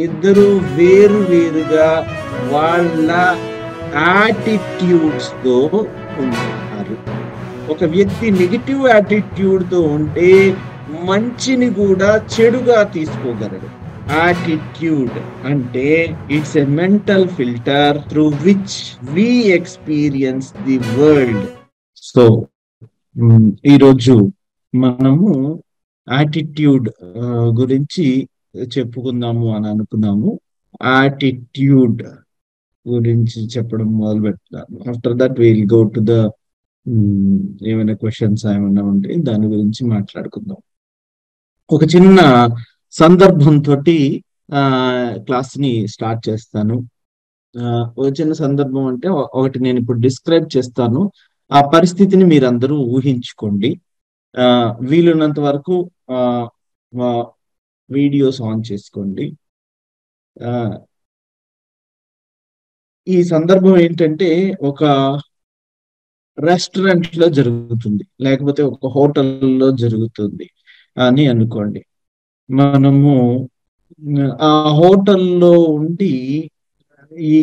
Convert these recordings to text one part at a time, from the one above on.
ఇద్దరు వేరు వేరుగా వాళ్ళ యాటిట్యూడ్స్ తో ఉంటారు. ఒక వ్యక్తి నెగిటివ్ యాటిట్యూడ్ తో ఉంటే మంచిని కూడా చెడుగా తీసుకోగలడు. యాటిట్యూడ్ అంటే it's a mental filter through which we experience the world. So ఈరోజు మనము యాటిట్యూడ్ గురించి చెప్పుకుందాము అని అనుకున్నాము. యాటిట్యూడ్ గురించి చెప్పడం మొదలు పెడతాను. After that will go to the ఏమైనా క్వశ్చన్స్ ఏమైనా ఉంటే దాని గురించి మాట్లాడుకుందాం. ఒక చిన్న సందర్భంతో క్లాస్ ని స్టార్ట్ చేస్తాను. ఒక చిన్న సందర్భం అంటే ఒకటి నేను ఇప్పుడు డిస్క్రైబ్ చేస్తాను. ఆ పరిస్థితిని మీరందరూ ఊహించుకోండి. వీలున్నంత వరకు వీడియోస్ ఆన్ చేసుకోండి. ఈ సందర్భం ఏంటంటే ఒక రెస్టారెంట్ లో జరుగుతుంది, లేకపోతే ఒక హోటల్లో జరుగుతుంది అని అనుకోండి. మనము ఆ హోటల్లో ఉండి ఈ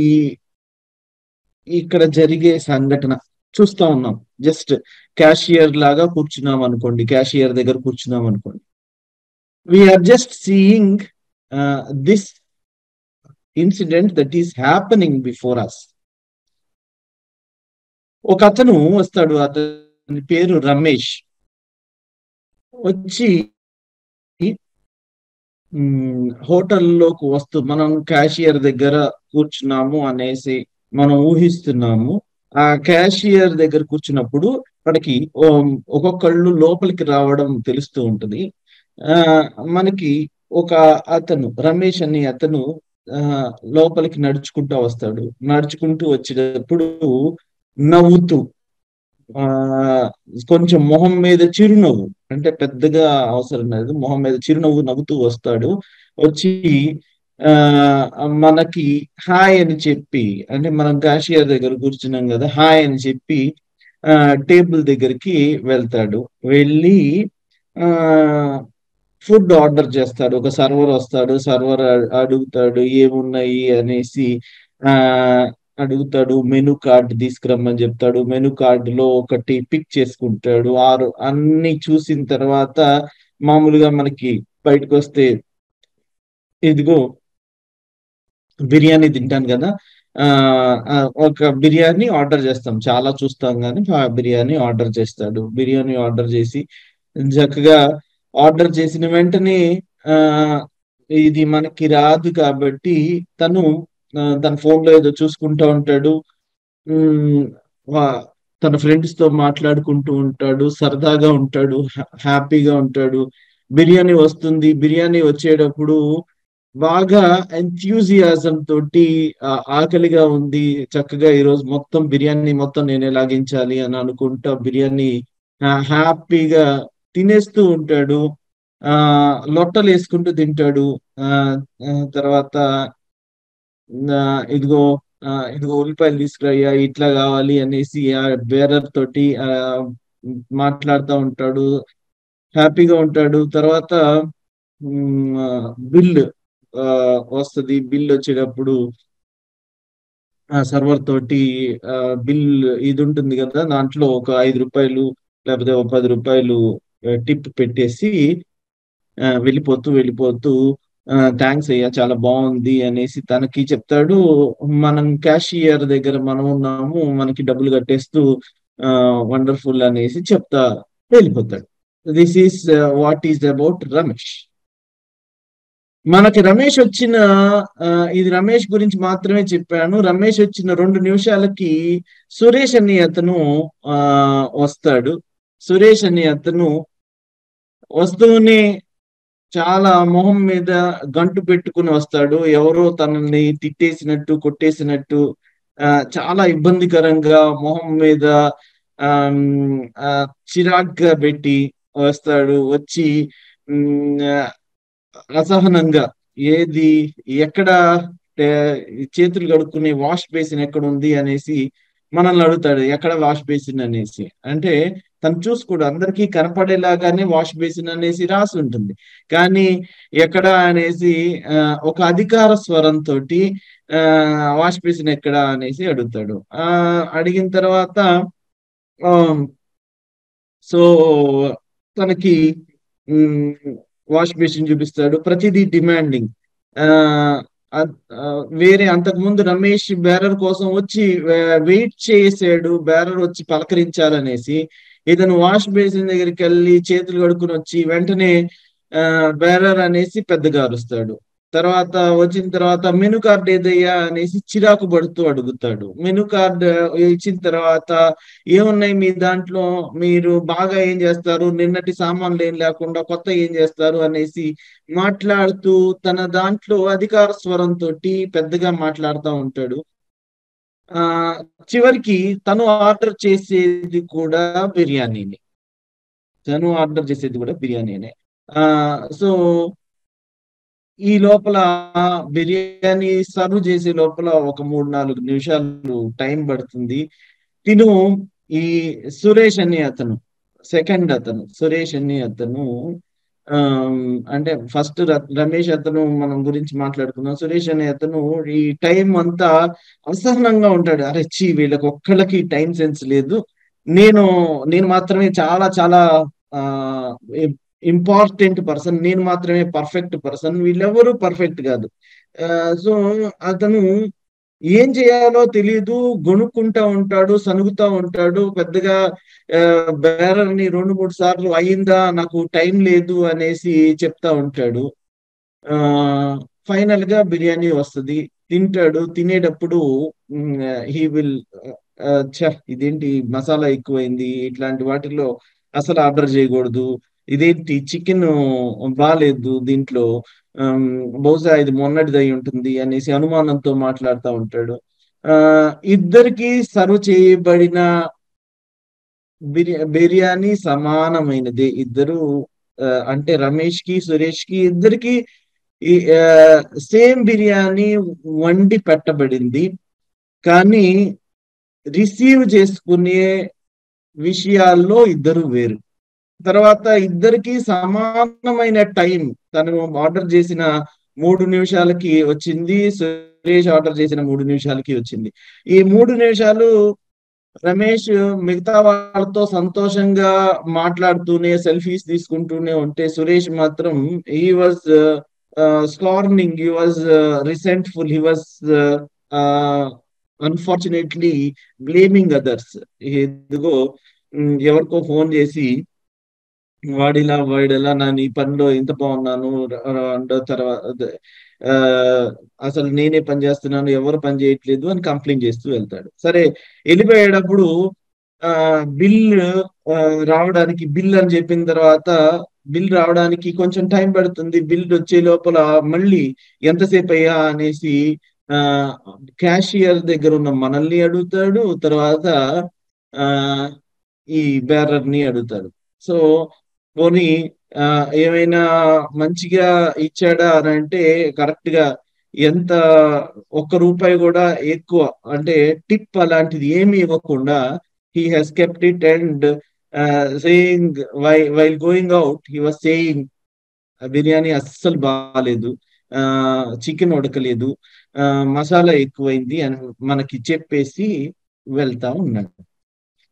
ఇక్కడ జరిగే సంఘటన చూస్తా ఉన్నాం. జస్ట్ క్యాషియర్ లాగా కూర్చున్నాం అనుకోండి, క్యాషియర్ దగ్గర కూర్చున్నాం అనుకోండి. We are just seeing this incident that is happening before us. ఒక అతను వస్తాడు, అతని పేరు రమేష్. వచ్చి హోటల్లోకి వస్తూ మనం క్యాషియర్ దగ్గర కూర్చున్నాము అనేసి మనం ఊహిస్తున్నాము. ఆ క్యాషియర్ దగ్గర కూర్చున్నప్పుడు మనకి ఒక్కొక్కళ్ళు లోపలికి రావడం తెలుస్తూ ఉంటుంది. మనకి ఒక అతను రమేష్ అని అతను లోపలికి నడుచుకుంటూ వస్తాడు. నడుచుకుంటూ వచ్చేటప్పుడు నవ్వుతూ కొంచెం మొహం మీద చిరునవ్వు, అంటే పెద్దగా అవసరం లేదు, మొహం మీద చిరునవ్వు నవ్వుతూ వస్తాడు. వచ్చి మనకి హాయ్ అని చెప్పి, అంటే మనం క్యాషియర్ దగ్గర కూర్చున్నాం కదా, హాయ్ అని చెప్పి టేబుల్ దగ్గరికి వెళ్తాడు. వెళ్ళి ఫుడ్ ఆర్డర్ చేస్తాడు. ఒక సర్వర్ వస్తాడు, సర్వర్ అడుగుతాడు ఏమున్నాయి అనేసి అడుగుతాడు. మెనూ కార్డు తీసుకురమ్మని చెప్తాడు. మెనూ కార్డులో ఒకటి పిక్ చేసుకుంటాడు. అన్ని చూసిన తర్వాత మామూలుగా మనకి బయటకు వస్తే ఇదిగో బిర్యానీ తింటాను కదా, ఒక బిర్యానీ ఆర్డర్ చేస్తాం, చాలా చూస్తాం కానీ బిర్యానీ ఆర్డర్ చేస్తాడు. బిర్యానీ ఆర్డర్ చేసి చక్కగా ఆర్డర్ చేసిన వెంటనే ఇది మనకి రాదు కాబట్టి తను తన ఫోన్ లో ఏదో చూసుకుంటూ ఉంటాడు. తన ఫ్రెండ్స్ తో మాట్లాడుకుంటూ ఉంటాడు, సరదాగా ఉంటాడు, హ్యాపీగా ఉంటాడు. బిర్యానీ వస్తుంది. బిర్యానీ వచ్చేటప్పుడు బాగా ఎంథ్యూజియాజం తోటి ఆకలిగా ఉంది, చక్కగా ఈరోజు మొత్తం బిర్యానీ మొత్తం నేనే లాగించాలి అని అనుకుంటా బిర్యానీ హ్యాపీగా తినేస్తూ ఉంటాడు. లొట్టలు వేసుకుంటూ తింటాడు. తర్వాత ఇదిగో ఇదిగో ఉల్లిపాయలు తీసుకురయ్యా, ఇట్లా కావాలి అనేసి ఆ బేరర్ తోటి మాట్లాడుతూ ఉంటాడు, హ్యాపీగా ఉంటాడు. తర్వాత బిల్ వస్తుంది. బిల్ వచ్చేటప్పుడు సర్వర్ తోటి బిల్ ఇది ఉంటుంది కదా, దాంట్లో ఒక 5 రూపాయలు లేకపోతే ఒక 10 రూపాయలు టిప్ పెట్టేసి వెళ్ళిపోతూ థ్యాంక్స్ అయ్యా, చాలా బాగుంది అనేసి తనకి చెప్తాడు. మనం క్యాషియర్ దగ్గర మనం ఉన్నాము, మనకి డబ్బులు కట్టేస్తూ వండర్ఫుల్ అనేసి చెప్తా వెళ్ళిపోతాడు. This is what is about Ramesh. మనకి రమేష్ వచ్చిన ఇది రమేష్ గురించి మాత్రమే చెప్పాను. రమేష్ వచ్చిన 2 నిమిషాలకి సురేష్ అని అతను వస్తాడు. సురేష్ అని అతను వస్తూనే చాలా మొహం మీద గంటు పెట్టుకుని వస్తాడు. ఎవరో తనని తిట్టేసినట్టు, కొట్టేసినట్టు, చాలా ఇబ్బందికరంగా మొహం మీద చిరాగ్గా పెట్టి వస్తాడు. వచ్చి అసహనంగా ఏది ఎక్కడ చేతులు కడుక్కునే వాష్ బేసిన్ ఎక్కడ ఉంది అనేసి మనల్ని అడుగుతాడు. ఎక్కడ వాష్ బేసిన్ అనేసి. అంటే తను చూసుకోడు, అందరికీ కనపడేలాగానే వాష్ బేసిన్ అనేసి రాసి ఉంటుంది. కానీ ఎక్కడ అనేసి ఒక అధికార స్వరంతో వాష్ బేసిన్ ఎక్కడ అనేసి అడుగుతాడు. అడిగిన తర్వాత సో తనకి వాష్ బేసిన్ చూపిస్తాడు. ప్రతిదీ డిమాండింగ్. వేరే అంతకుముందు రమేష్ బేరర్ కోసం వచ్చి వెయిట్ చేసాడు, బేరర్ వచ్చి పలకరించాలనేసి. ఇతను వాష్ బేసిన్ దగ్గరికి వెళ్ళి చేతులు కడుక్కుని వచ్చి వెంటనే బేరర్ అనేసి పెద్దగా అరుస్తాడు. తర్వాత వచ్చిన తర్వాత మెను కార్డ్ ఏదయ్యా అనేసి చిరాకు పడుతూ అడుగుతాడు. మెను కార్డ్ ఇచ్చిన తర్వాత ఏమున్నాయి మీ దాంట్లో, మీరు బాగా ఏం చేస్తారు, నిన్నటి సామాన్లు ఏం లేకుండా కొత్త ఏం చేస్తారు అనేసి మాట్లాడుతూ తన దాంట్లో అధికార స్వరంతో పెద్దగా మాట్లాడుతూ ఉంటాడు. చివరికి తను ఆర్డర్ చేసేది కూడా బిర్యానీని. సో ఈ లోపల బిర్యానీ సర్వ్ చేసే లోపల ఒక 3-4 నిమిషాలు టైం పడుతుంది. తిను ఈ సురేష్ అని అతను, సెకండ్ అతను సురేష్ అని అతను, అంటే ఫస్ట్ రమేష్ అతను మనం గురించి మాట్లాడుకున్నాం. సురేష్ అనే అతను ఈ టైం అంతా అసహనంగా ఉంటాడు. అరే చి వీళ్ళకి ఒక్కళ్ళకి టైం సెన్స్ లేదు, నేను మాత్రమే చాలా చాలా ఇంపార్టెంట్ పర్సన్, నేను మాత్రమే పర్ఫెక్ట్ పర్సన్, వీళ్ళెవరూ పర్ఫెక్ట్ కాదు. సో అతను ఏం చేయాలో తెలియదు, గొనుక్కుంటా ఉంటాడు, సనుగుతా ఉంటాడు. పెద్దగా బేరర్ని 2-3 సార్లు అయిందా, నాకు టైం లేదు అనేసి చెప్తా ఉంటాడు. ఫైనల్ గా బిర్యానీ వస్తుంది, తింటాడు. తినేటప్పుడు హీ విల్ ఇదేంటి మసాలా ఎక్కువైంది, ఇట్లాంటి వాటిలో అసలు ఆర్డర్ చేయకూడదు, ఇదేంటి చికెన్ బాగాలేదు దీంట్లో, బహుశా ఇది మొన్నటిది అయి ఉంటుంది అనేసి అనుమానంతో మాట్లాడుతూ ఉంటాడు. ఇద్దరికి సర్వ్ చేయబడిన బిర్యానీ సమానమైనది. ఇద్దరు అంటే రమేష్ కి సురేష్ కి ఇద్దరికి సేమ్ బిర్యానీ వండి పెట్టబడింది. కానీ రిసీవ్ చేసుకునే విషయాల్లో ఇద్దరు వేరు. తర్వాత ఇద్దరికి సమానమైన టైం, తను ఆర్డర్ చేసిన 3 నిమిషాలకి వచ్చింది, సురేష్ ఆర్డర్ చేసిన 3 నిమిషాలకి వచ్చింది. ఈ 3 నిమిషాలు రమేష్ మిగతా వాళ్ళతో సంతోషంగా మాట్లాడుతూనే సెల్ఫీస్ తీసుకుంటూనే ఉంటే, సురేష్ మాత్రం he was scorning, he was resentful, he was unfortunately blaming others. ఎదుగో ఎవరికో ఫోన్ చేసి వాడిలా నేను ఈ పనిలో ఇంత బాగున్నాను, తర్వాత అసలు నేనే పని చేస్తున్నాను, ఎవరు పని చేయట్లేదు అని కంప్లైంట్ చేస్తూ వెళ్తాడు. సరే వెళ్ళిపోయేటప్పుడు బిల్ రావడానికి, బిల్ అని చెప్పిన తర్వాత బిల్ రావడానికి కొంచెం టైం పడుతుంది. బిల్ వచ్చే లోపల మళ్ళీ ఎంతసేపు అయ్యా అనేసి క్యాషియర్ దగ్గర ఉన్న మనల్ని అడుగుతాడు, తర్వాత ఈ బేరర్ ని అడుగుతాడు. సో పోనీ ఏమైనా మంచిగా ఇచ్చాడా అని అంటే కరెక్ట్ గా ఎంత ₹1 కూడా ఎక్కువ అంటే టిప్ అలాంటిది ఏమి ఇవ్వకుండా he has kept it and saying while going out he was saying biryani అస్సలు బాగాలేదు, చికెన్ ఉడకలేదు, మసాలా ఎక్కువైంది అని మనకి చెప్పేసి వెళ్తా ఉన్నాడు.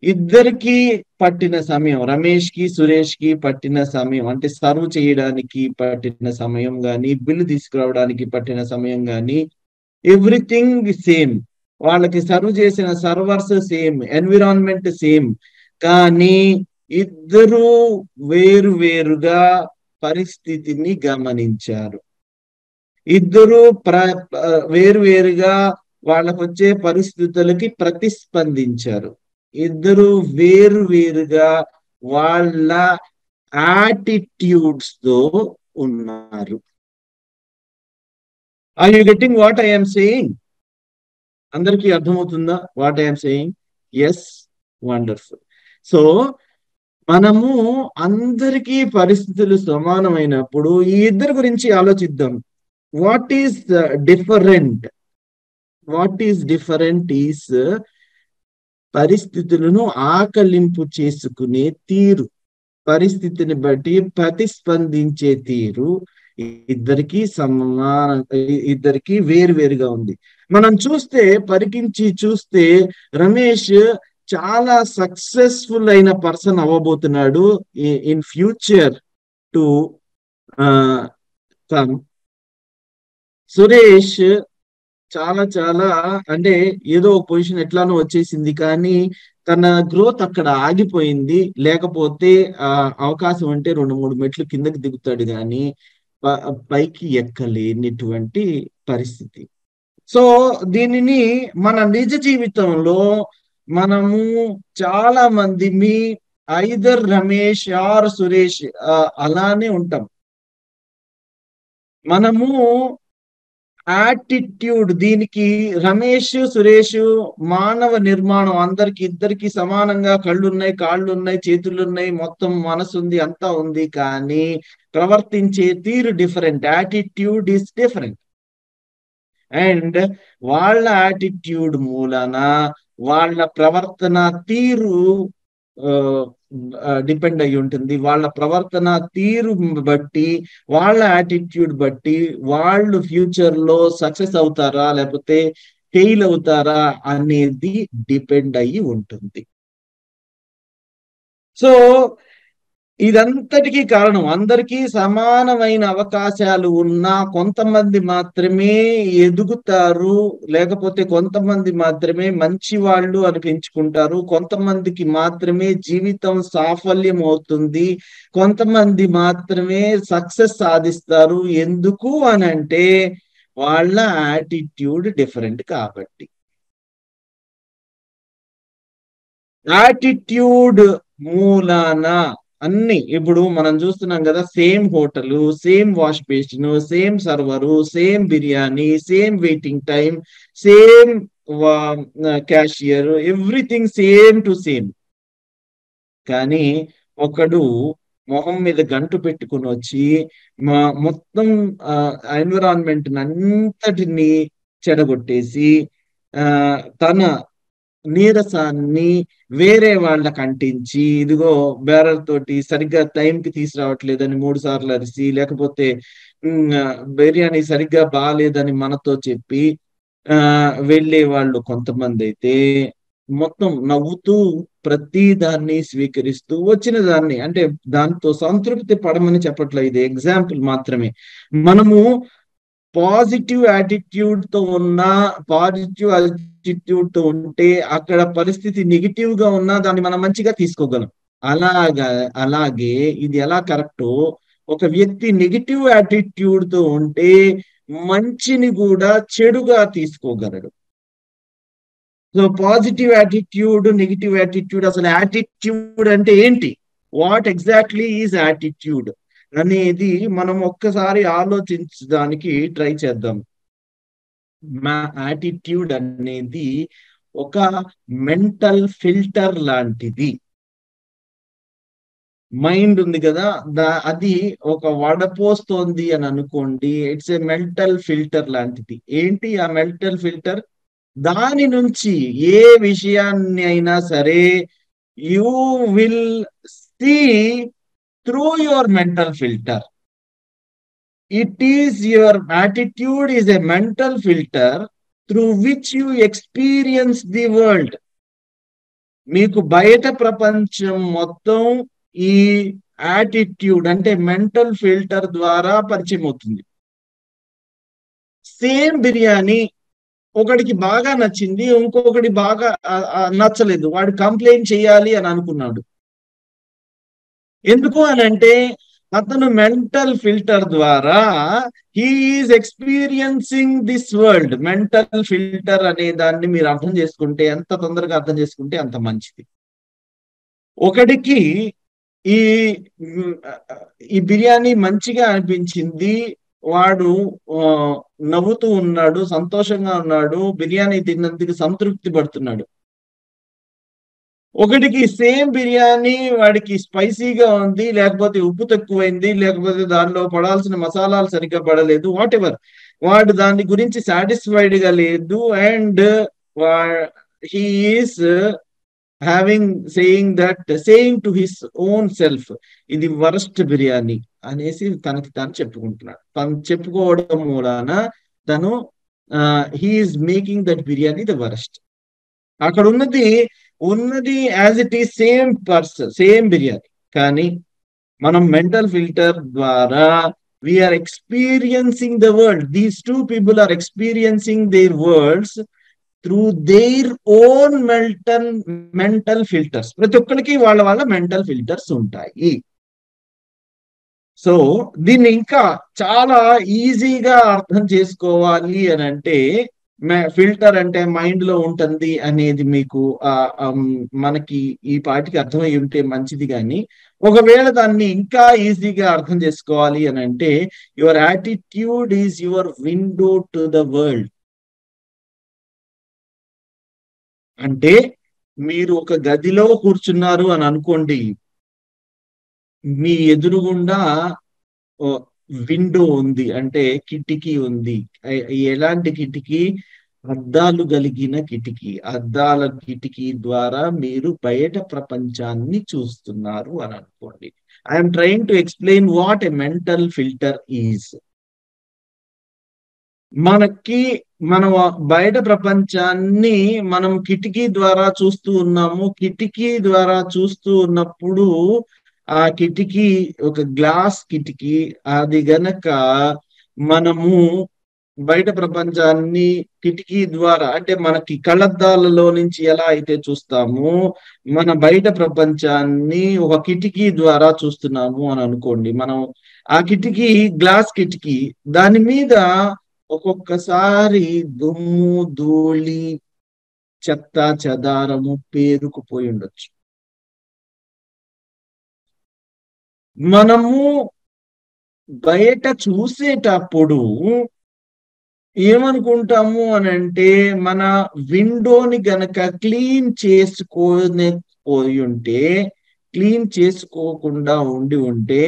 ఇద్దరికి పట్టిన సమయం, రమేష్ కి సురేష్ కి పట్టిన సమయం, అంటే సర్వ్ చేయడానికి పట్టిన సమయం గాని, బిల్లు తీసుకురావడానికి పట్టిన సమయం గాని, ఎవ్రీథింగ్ సేమ్. వాళ్ళకి సర్వ్ చేసిన సర్వర్స్ సేమ్, ఎన్విరాన్మెంట్ సేమ్. కానీ ఇద్దరు వేరు వేరుగా పరిస్థితిని గమనించారు. ఇద్దరు వేరు వేరుగా వాళ్ళకు వచ్చే పరిస్థితులకి ప్రతిస్పందించారు. ఇద్దరు వేరు వేరుగా వాళ్ళ యాటిట్యూడ్స్ తో ఉన్నారు. Are you getting what I'm saying? అందరికీ అర్థమవుతుందా what I'm saying? Yes, wonderful. So మనము అందరికీ పరిస్థితులు సమానమైనప్పుడు ఈ ఇద్దరు గురించి ఆలోచిద్దాం. What is different? What is different is పరిస్థితులను ఆకలింపు చేసుకునే తీరు, పరిస్థితిని బట్టి ప్రతిస్పందించే తీరు ఇద్దరికి వేరువేరుగా ఉంది. మనం చూస్తే పరికించి చూస్తే రమేష్ చాలా సక్సెస్ఫుల్ అయిన పర్సన్ అవ్వబోతున్నాడు in future to come. Suresh చాలా చాలా అంటే ఏదో ఒక పొజిషన్ ఎట్లానో వచ్చేసింది, కానీ తన గ్రోత్ అక్కడ ఆగిపోయింది. లేకపోతే అవకాశం అంటే 2-3 మెట్లు కిందకి దిగుతాడు, కానీ పైకి ఎక్కలేనిటువంటి పరిస్థితి. సో దీనిని మన నిజ జీవితంలో మనము చాలా మంది ఐదర్ రమేష్ ఆర్ సురేష్ అలానే ఉంటాం. మనము యాటిట్యూడ్, దీనికి రమేష్ సురేష్ మానవ నిర్మాణం, ఇద్దరికి సమానంగా కళ్ళున్నాయి, కాళ్ళున్నాయి, చేతులున్నాయి, మొత్తం మనసు ఉంది, అంతా ఉంది, కానీ ప్రవర్తించే తీరు different. Attitude is different. And వాళ్ళ యాటిట్యూడ్ మూలన వాళ్ళ ప్రవర్తన తీరు డిపెండ్ అయి ఉంటుంది. వాళ్ళ ప్రవర్తన తీరు బట్టి, వాళ్ళ యాటిట్యూడ్ బట్టి వాళ్ళు ఫ్యూచర్ లో సక్సెస్ అవుతారా లేకపోతే ఫెయిల్ అవుతారా అనేది డిపెండ్ అయ్యి ఉంటుంది. సో ఇదంతటికీ కారణం, అందరికీ సమానమైన అవకాశాలు ఉన్నా కొంతమంది మాత్రమే ఎదుగుతారు, లేకపోతే కొంతమంది మాత్రమే మంచి వాళ్ళు అనిపించుకుంటారు, కొంతమందికి మాత్రమే జీవితం సాఫల్యం అవుతుంది, కొంతమంది మాత్రమే సక్సెస్ సాధిస్తారు. ఎందుకు అనంటే వాళ్ళ యాటిట్యూడ్ డిఫరెంట్ కాబట్టి. యాటిట్యూడ్ మూలాన అన్ని, ఇప్పుడు మనం చూస్తున్నాం కదా, same hotel, same wash basin, same server, same biryani, same waiting time, same cashier, everything same to same. కానీ ఒకడు మొహం మీద గంటు పెట్టుకుని వచ్చి మొత్తం ఎన్విరాన్మెంట్ అంతటిని చెడగొట్టేసి తన నీరసాన్ని వేరే వాళ్ళకి అంటించి, ఇదిగో బేరర్ తోటి సరిగ్గా టైంకి తీసుకురావట్లేదని 3 సార్లు అరిసి, లేకపోతే బిర్యానీ సరిగ్గా బాగాలేదని మనతో చెప్పి వెళ్ళే వాళ్ళు కొంతమంది అయితే మొత్తం నవ్వుతూ ప్రతి దాన్ని స్వీకరిస్తూ వచ్చిన దాన్ని, అంటే దాంతో సంతృప్తి పడమని చెప్పట్లేదు, ఇది ఎగ్జాంపుల్ మాత్రమే. మనము పాజిటివ్ యాటిట్యూడ్ తో ఉంటే అక్కడ పరిస్థితి నెగిటివ్ గా ఉన్నా దాన్ని మనం మంచిగా తీసుకోగలం. అలాగే ఇది ఎలా కరెక్టో, ఒక వ్యక్తి నెగిటివ్ యాటిట్యూడ్ తో ఉంటే మంచిని కూడా చెడుగా తీసుకోగలడు. So positive attitude, negative attitude, అసలు యాటిట్యూడ్ అంటే ఏంటి, వాట్ ఎగ్జాక్ట్లీ ఈజ్ యాటిట్యూడ్ అనేది మనం ఒక్కసారి ఆలోచించడానికి ట్రై చేద్దాం. మా యాటిట్యూడ్ అనేది ఒక మెంటల్ ఫిల్టర్ లాంటిది. మైండ్ ఉంది కదా, అది ఒక వడపోస్తోంది అని అనుకోండి, ఇట్స్ ఏ మెంటల్ ఫిల్టర్ లాంటిది. ఏంటి ఆ మెంటల్ ఫిల్టర్? దాని నుంచి ఏ విషయాన్ని అయినా సరే you will see through your mental filter. It is your attitude is a mental filter through which you experience the world. మీకు బయట ప్రపంచం మొత్తం ఈ యాటిట్యూడ్ అంటే మెంటల్ ఫిల్టర్ ద్వారా పరిచయం అవుతుంది. సేమ్ బిర్యానీ ఒకడికి బాగా నచ్చింది, ఇంకొకటి బాగా నచ్చలేదు, వాడు కంప్లైంట్ చేయాలి అని అనుకున్నాడు. ఎందుకు అని అంటే అతను మెంటల్ ఫిల్టర్ ద్వారా he is experiencing this world. Mental filter అనే దాన్ని మీరు అర్థం చేసుకుంటే, ఎంత తొందరగా అర్థం చేసుకుంటే అంత మంచిది. ఒకడికి ఈ బిర్యానీ మంచిగా అనిపించింది, వాడు నవ్వుతూ ఉన్నాడు, సంతోషంగా ఉన్నాడు, బిర్యానీ తిన్నందుకు సంతృప్తి పడుతున్నాడు. ఒకటికి సేమ్ బిర్యానీ వాడికి స్పైసీగా ఉంది, లేకపోతే ఉప్పు తక్కువైంది, లేకపోతే దానిలో పడాల్సిన మసాలాలు సరిగ్గా పడలేదు, వాట్ ఎవర్, వాడు దాని గురించి సాటిస్ఫైడ్ గా లేదు, and he is saying to his own self, ఇది వరస్ట్ బిర్యానీ అనేసి తనకి తాను చెప్పుకుంటున్నాడు. తను చెప్పుకోవడం మూలాన తను he is making that biryani the worst. అక్కడ ఉన్నది as it is same biryani. కానీ మనం మెంటల్ ఫిల్టర్ ద్వారా we are experiencing the world. These two people are experiencing their worlds through their own mental filters. ప్రతి ఒక్కరికి వాళ్ళ మెంటల్ ఫిల్టర్స్ ఉంటాయి. సో దీన్ని ఇంకా చాలా ఈజీగా అర్థం చేసుకోవాలి అని అంటే, ఫిల్టర్ అంటే మైండ్ లో ఉంటుంది అనేది మీకు మనకి ఈ పాటికి అర్థమై ఉంటే మంచిది. కానీ ఒకవేళ దాన్ని ఇంకా ఈజీగా అర్థం చేసుకోవాలి అని అంటే, your attitude is your window to the world. అంటే మీరు ఒక గదిలో కూర్చున్నారు అని అనుకోండి, మీ ఎదురుగుండా విండో ఉంది, అంటే కిటికీ ఉంది. ఎలాంటి కిటికీ? అద్దాలు కలిగిన కిటికీ. అద్దాల కిటికీ ద్వారా మీరు బయట ప్రపంచాన్ని చూస్తున్నారు అని అనుకోండి. I'm trying to explain what a mental filter is. మనం బయట ప్రపంచాన్ని మనం కిటికీ ద్వారా చూస్తూ ఉన్నాము. కిటికీ ద్వారా చూస్తూ ఉన్నప్పుడు ఆ కిటికీ ఒక గ్లాస్ కిటికీ. అది గనక మనము బయట ప్రపంచాన్ని కిటికీ ద్వారా, అంటే మనకి కళ్ళద్దాలలో నుంచి ఎలా అయితే చూస్తామో, మన బయట ప్రపంచాన్ని ఒక కిటికీ ద్వారా చూస్తున్నాము అని అనుకోండి. మనం ఆ కిటికీ గ్లాస్ కిటికీ, దాని మీద ఒక్కొక్కసారి దుమ్ము, ధూళి, చెత్త చెదారము పేరుకుపోయి ఉండొచ్చు. మనము బయట చూసేటప్పుడు ఏమనుకుంటాము అని అంటే, మన విండోని గనక క్లీన్ చేసుకోకుండా ఉంటే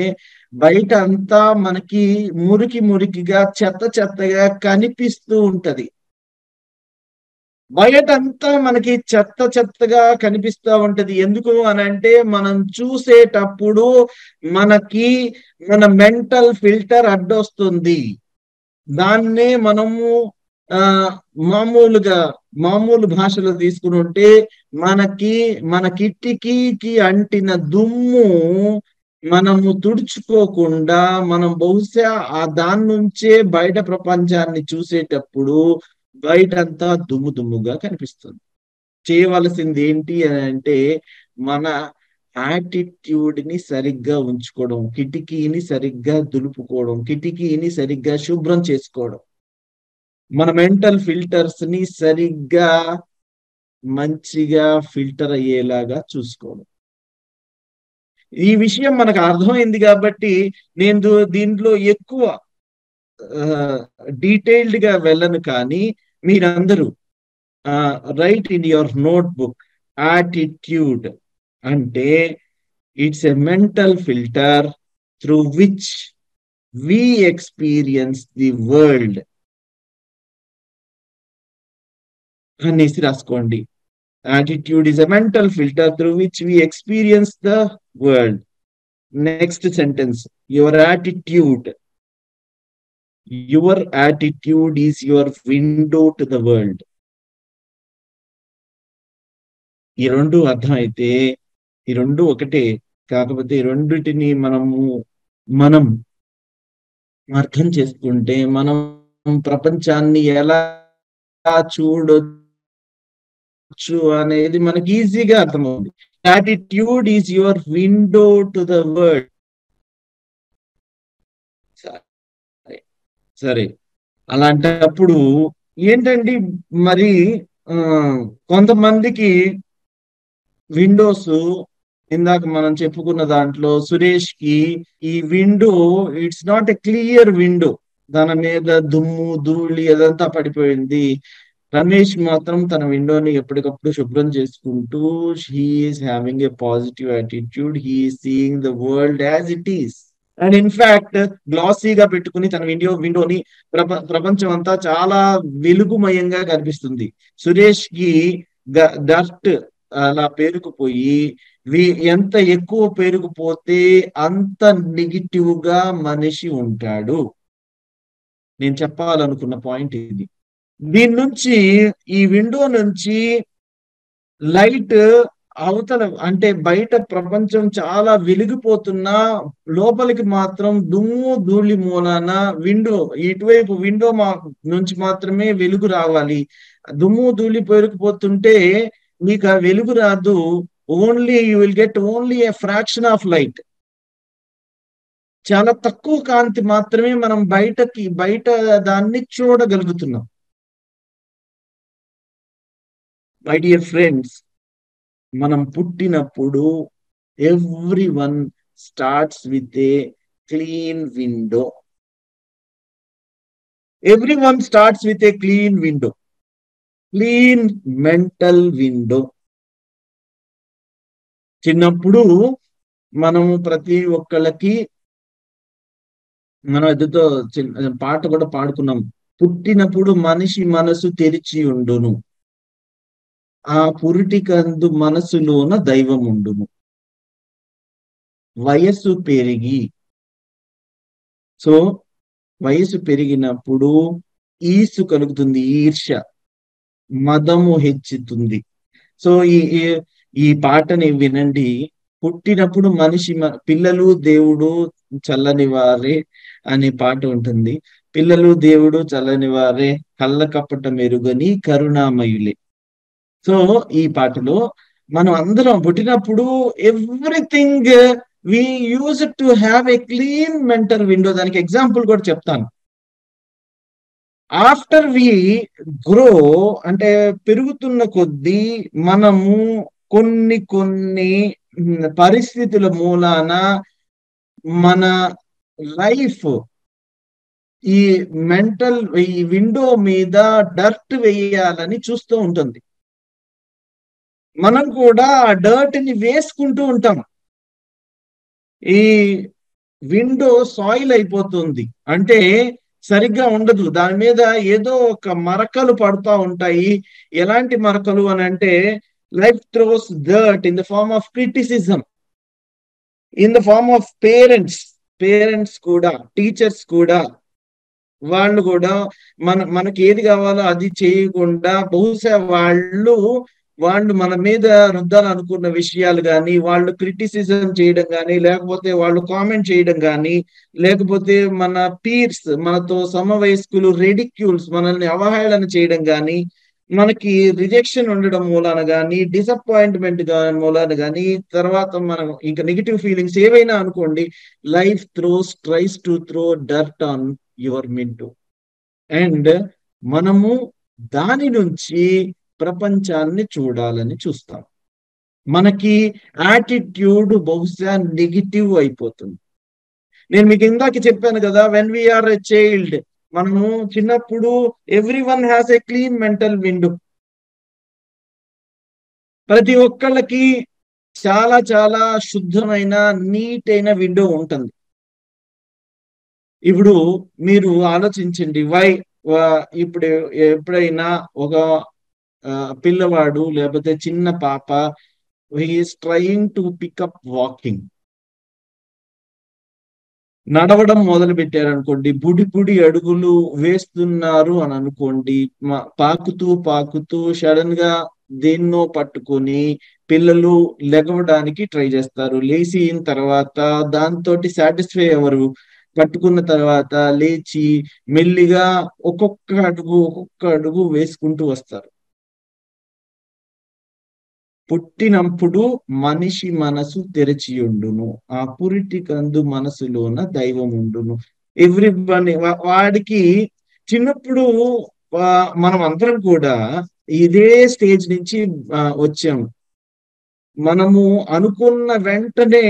బయట అంతా మనకి మురికిగా చెత్తగా కనిపిస్తూ ఉంటది. బయట అంతా మనకి చెత్తగా కనిపిస్తూ ఉంటది. ఎందుకు అని అంటే, మనం చూసేటప్పుడు మనకి మన మెంటల్ ఫిల్టర్ అడ్డొస్తుంది. దాన్నే మనము మామూలు భాషలో తీసుకుని ఉంటే, మన కిటికీకి అంటిన దుమ్ము మనము తుడుచుకోకుండా మనం బహుశా దాని నుంచే బయట ప్రపంచాన్ని చూసేటప్పుడు బయటంతా దుమ్ముగా కనిపిస్తుంది. చేయవలసింది ఏంటి అని అంటే, మన యాటిట్యూడ్ ని సరిగ్గా ఉంచుకోవడం, కిటికీని సరిగ్గా దులుపుకోవడం, కిటికీని సరిగ్గా శుభ్రం చేసుకోవడం, మన మెంటల్ ఫిల్టర్స్ ని సరిగ్గా మంచిగా ఫిల్టర్ అయ్యేలాగా చూసుకోవడం. ఈ విషయం మనకు అర్థమైంది కాబట్టి నేను దీంట్లో ఎక్కువ డీటెయిల్డ్ గా వెళ్ళను. కానీ మీరందరూ write in your notebook, attitude అంటే it's a mental filter through which we experience the world అనేసి రాసుకోండి. Attitude is a mental filter through which we experience the world. Next sentence, your attitude is your window to the world. ఈ రెండు అర్థమైతే ఈ రెండు ఒకటే. కాకపోతే ఈ రెండిటిని మనం అర్థం చేసుకుంటే మనం ప్రపంచాన్ని ఎలా చూడొచ్చు అనేది మనకి ఈజీగా అర్థమవుతుంది. Attitude is your window to the world. సరే, అలాంటప్పుడు ఏంటండి మరి కొంతమందికి విండోస్, ఇందాక మనం చెప్పుకున్న దాంట్లో సురేష్ కి ఈ window it's not a clear window, దాని మీద దుమ్ము ధూళి అదంతా పడిపోయింది. రమేష్ మాత్రం తన విండోని ఎప్పటికప్పుడు శుభ్రం చేసుకుంటూ he is having a positive attitude, he is seeing the world as it is. And in fact గ్లాసీగా పెట్టుకుని తన విండోని ప్రపంచం అంతా చాలా వెలుగుమయంగా కనిపిస్తుంది. సురేష్ కి డస్ట్ అలా పేరుకుపోయి ఎంత ఎక్కువ పేరుకుపోతే అంత నెగిటివ్ గా మనిషి ఉంటాడు. నేను చెప్పాలనుకున్న పాయింట్ ఇది. దీని నుంచి, ఈ విండో నుంచి లైట్ అవతల అంటే బయట ప్రపంచం చాలా వెలిగిపోతున్నా లోపలికి మాత్రం దుమ్ము ధూళి మూలాన ఇటువైపు విండో నుంచి మాత్రమే వెలుగు రావాలి. దుమ్ము ధూళి పేరుకుపోతుంటే మీకు ఆ వెలుగు రాదు. Only you will get only A fraction of light. చాలా తక్కువ కాంతి మాత్రమే మనం బయట దాన్ని చూడగలుగుతున్నాం. మై డియర్ ఫ్రెండ్స్, మనం పుట్టినప్పుడు every one starts with a clean window. Every one starts with a clean window, clean mental window. చిన్నప్పుడు మనము ప్రతి ఒక్కళ్ళకి మనం ఎదుతో పాట కూడా పాడుకున్నాం. పుట్టినప్పుడు మనిషి మనసు తెరిచి ఉండును, ఆ పురిటికందు మనసులోన దైవం ఉండును. వయస్సు పెరిగి, సో వయసు పెరిగినప్పుడు ఈర్ష్య కలుగుతుంది, ఈర్ష్య, మదము హెచ్చుతుంది. సో ఈ పాటని వినండి. పుట్టినప్పుడు పిల్లలు దేవుడు చల్లని వారే అనే పాట ఉంటుంది. పిల్లలు దేవుడు చల్లని వారే, కళ్ళ కపట మెరుగని కరుణామయులే. సో ఈ పాటలో మనం అందరం పుట్టినప్పుడు everything we use to have a clean mental window. దానికి ఎగ్జాంపుల్ కూడా చెప్తాను. ఆఫ్టర్ వి గ్రో, అంటే పెరుగుతున్న కొద్దీ మనము కొన్ని పరిస్థితుల మూలాన మన లైఫ్ ఈ విండో మీద డర్ట్ వేయాలని చూస్తూ ఉంటుంది. మనం కూడా ఆ డర్ట్ ని వేసుకుంటూ ఉంటాం. ఈ విండో సాయిల్ అయిపోతుంది, అంటే సరిగ్గా ఉండదు. దాని మీద ఏదో ఒక మరకలు పడుతూ ఉంటాయి. ఎలాంటి మరకలు అని అంటే, life throws dirt in the form of criticism, in the form of parents కూడా, టీచర్స్ కూడా. వాళ్ళు కూడా మనకి ఏది కావాలో అది చేయకుండా బహుశా వాళ్ళు మన మీద రుద్దాలనుకున్న విషయాలు కానీ, వాళ్ళు క్రిటిసిజం చేయడం కానీ, లేకపోతే వాళ్ళు కామెంట్ చేయడం కానీ, లేకపోతే మన పీర్స్, మనతో సమవయస్కులు రెడిక్యూల్స్, మనల్ని అవహేళన చేయడం కానీ, మనకి రిజెక్షన్ ఉండడం మూలాన కానీ, డిసప్పాయింట్మెంట్ మూలాన కానీ, తర్వాత మనం ఇంకా నెగిటివ్ ఫీలింగ్స్ ఏవైనా అనుకోండి, life tries to throw dirt on your mind. And మనము దాని నుంచి ప్రపంచాన్ని చూడాలని చూస్తాం. మనకి యాటిట్యూడ్ బహుశా నెగిటివ్ అయిపోతుంది. నేను మీకు ఇందాక చెప్పాను కదా, వెన్ వీఆర్ ఎ చైల్డ్, మనము చిన్నప్పుడు every one has a clean mental window. ప్రతి ఒక్కళ్ళకి చాలా చాలా శుద్ధమైన, నీట్ అయిన విండో ఉంటుంది. ఇప్పుడు మీరు ఆలోచించండి, ఇప్పుడు ఎప్పుడైనా ఒక పిల్లవాడు లేకపోతే చిన్న పాప he is trying to pick up walking, నడవడం మొదలు పెట్టారనుకోండి, బుడి అడుగులు వేస్తున్నారు అని అనుకోండి, పాకుతూ సడన్ గా దేన్నో పట్టుకొని పిల్లలు లెగవడానికి ట్రై చేస్తారు. లేచిన తర్వాత దాంతో సాటిస్ఫై అవ్వరు. పట్టుకున్న తర్వాత లేచి మెల్లిగా ఒక్కొక్క అడుగు వేసుకుంటూ వస్తారు. పుట్టినప్పుడు మనిషి మనసు తెరచి ఉండును, ఆ పురిటికందు మనసులోన దైవం ఉండును. ఎవ్రీబడి, వాడికి చిన్నప్పుడు మనం అందరం కూడా ఇదే స్టేజ్ నుంచి వచ్చాము. మనము అనుకున్న వెంటనే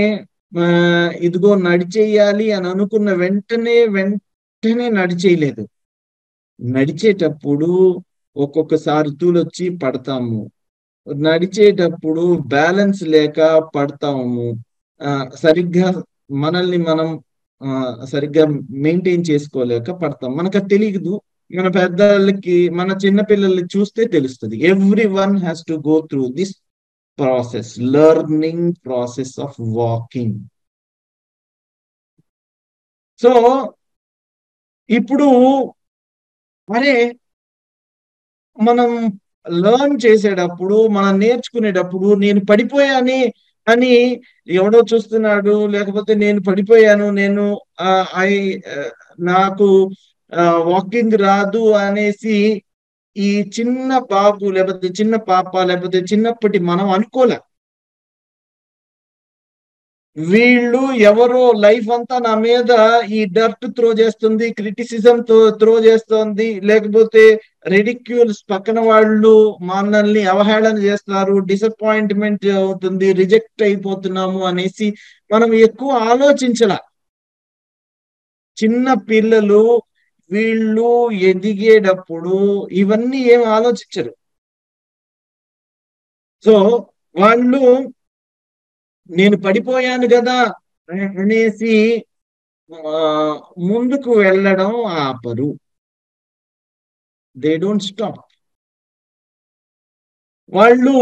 ఇదిగో నడిచేయాలి అని అనుకున్న వెంటనే నడిచేయలేదు. నడిచేటప్పుడు ఒక్కొక్కసారి తూలొచ్చి పడతాము, నడిచేటప్పుడు బ్యాలెన్స్ లేక పడతాము, సరిగ్గా మనల్ని మనం సరిగ్గా మెయింటైన్ చేసుకోలేక పడతాం. మనకు అది తెలియదు. మన పెద్దవాళ్ళకి, మన చిన్న పిల్లల్ని చూస్తే తెలుస్తుంది. Every one has to go through this process, learning process of walking. So ఇప్పుడు అరే మనం లెర్న్ చేసేటప్పుడు, మనం నేర్చుకునేటప్పుడు నేను పడిపోయాని అని ఎవడో చూస్తున్నాడు, లేకపోతే నేను పడిపోయాను, నేను ఐ నాకు వాకింగ్ రాదు అనేసి ఈ చిన్న బాబు లేకపోతే చిన్న పాప లేకపోతే చిన్నప్పటి మనం అనుకోలే. వీళ్ళు ఎవరో లైఫ్ అంతా నా మీద ఈ డర్ట్ త్రో చేస్తుంది, క్రిటిసిజం త్రో చేస్తుంది, లేకపోతే రెడిక్యూల్స్ పక్కన వాళ్ళు మనల్ని అవహేళన చేస్తున్నారు, డిసప్పాయింట్మెంట్ అవుతుంది, రిజెక్ట్ అయిపోతున్నాము అనేసి మనం ఎక్కువ ఆలోచించాల. చిన్న పిల్లలు వీళ్ళు ఎదిగేటప్పుడు ఇవన్నీ ఏం ఆలోచించరు. సో వాళ్ళు నేను పడిపోయాను కదా అనేసి ముందుకు వెళ్ళడం ఆపరు. They don't stop. వాళ్ళు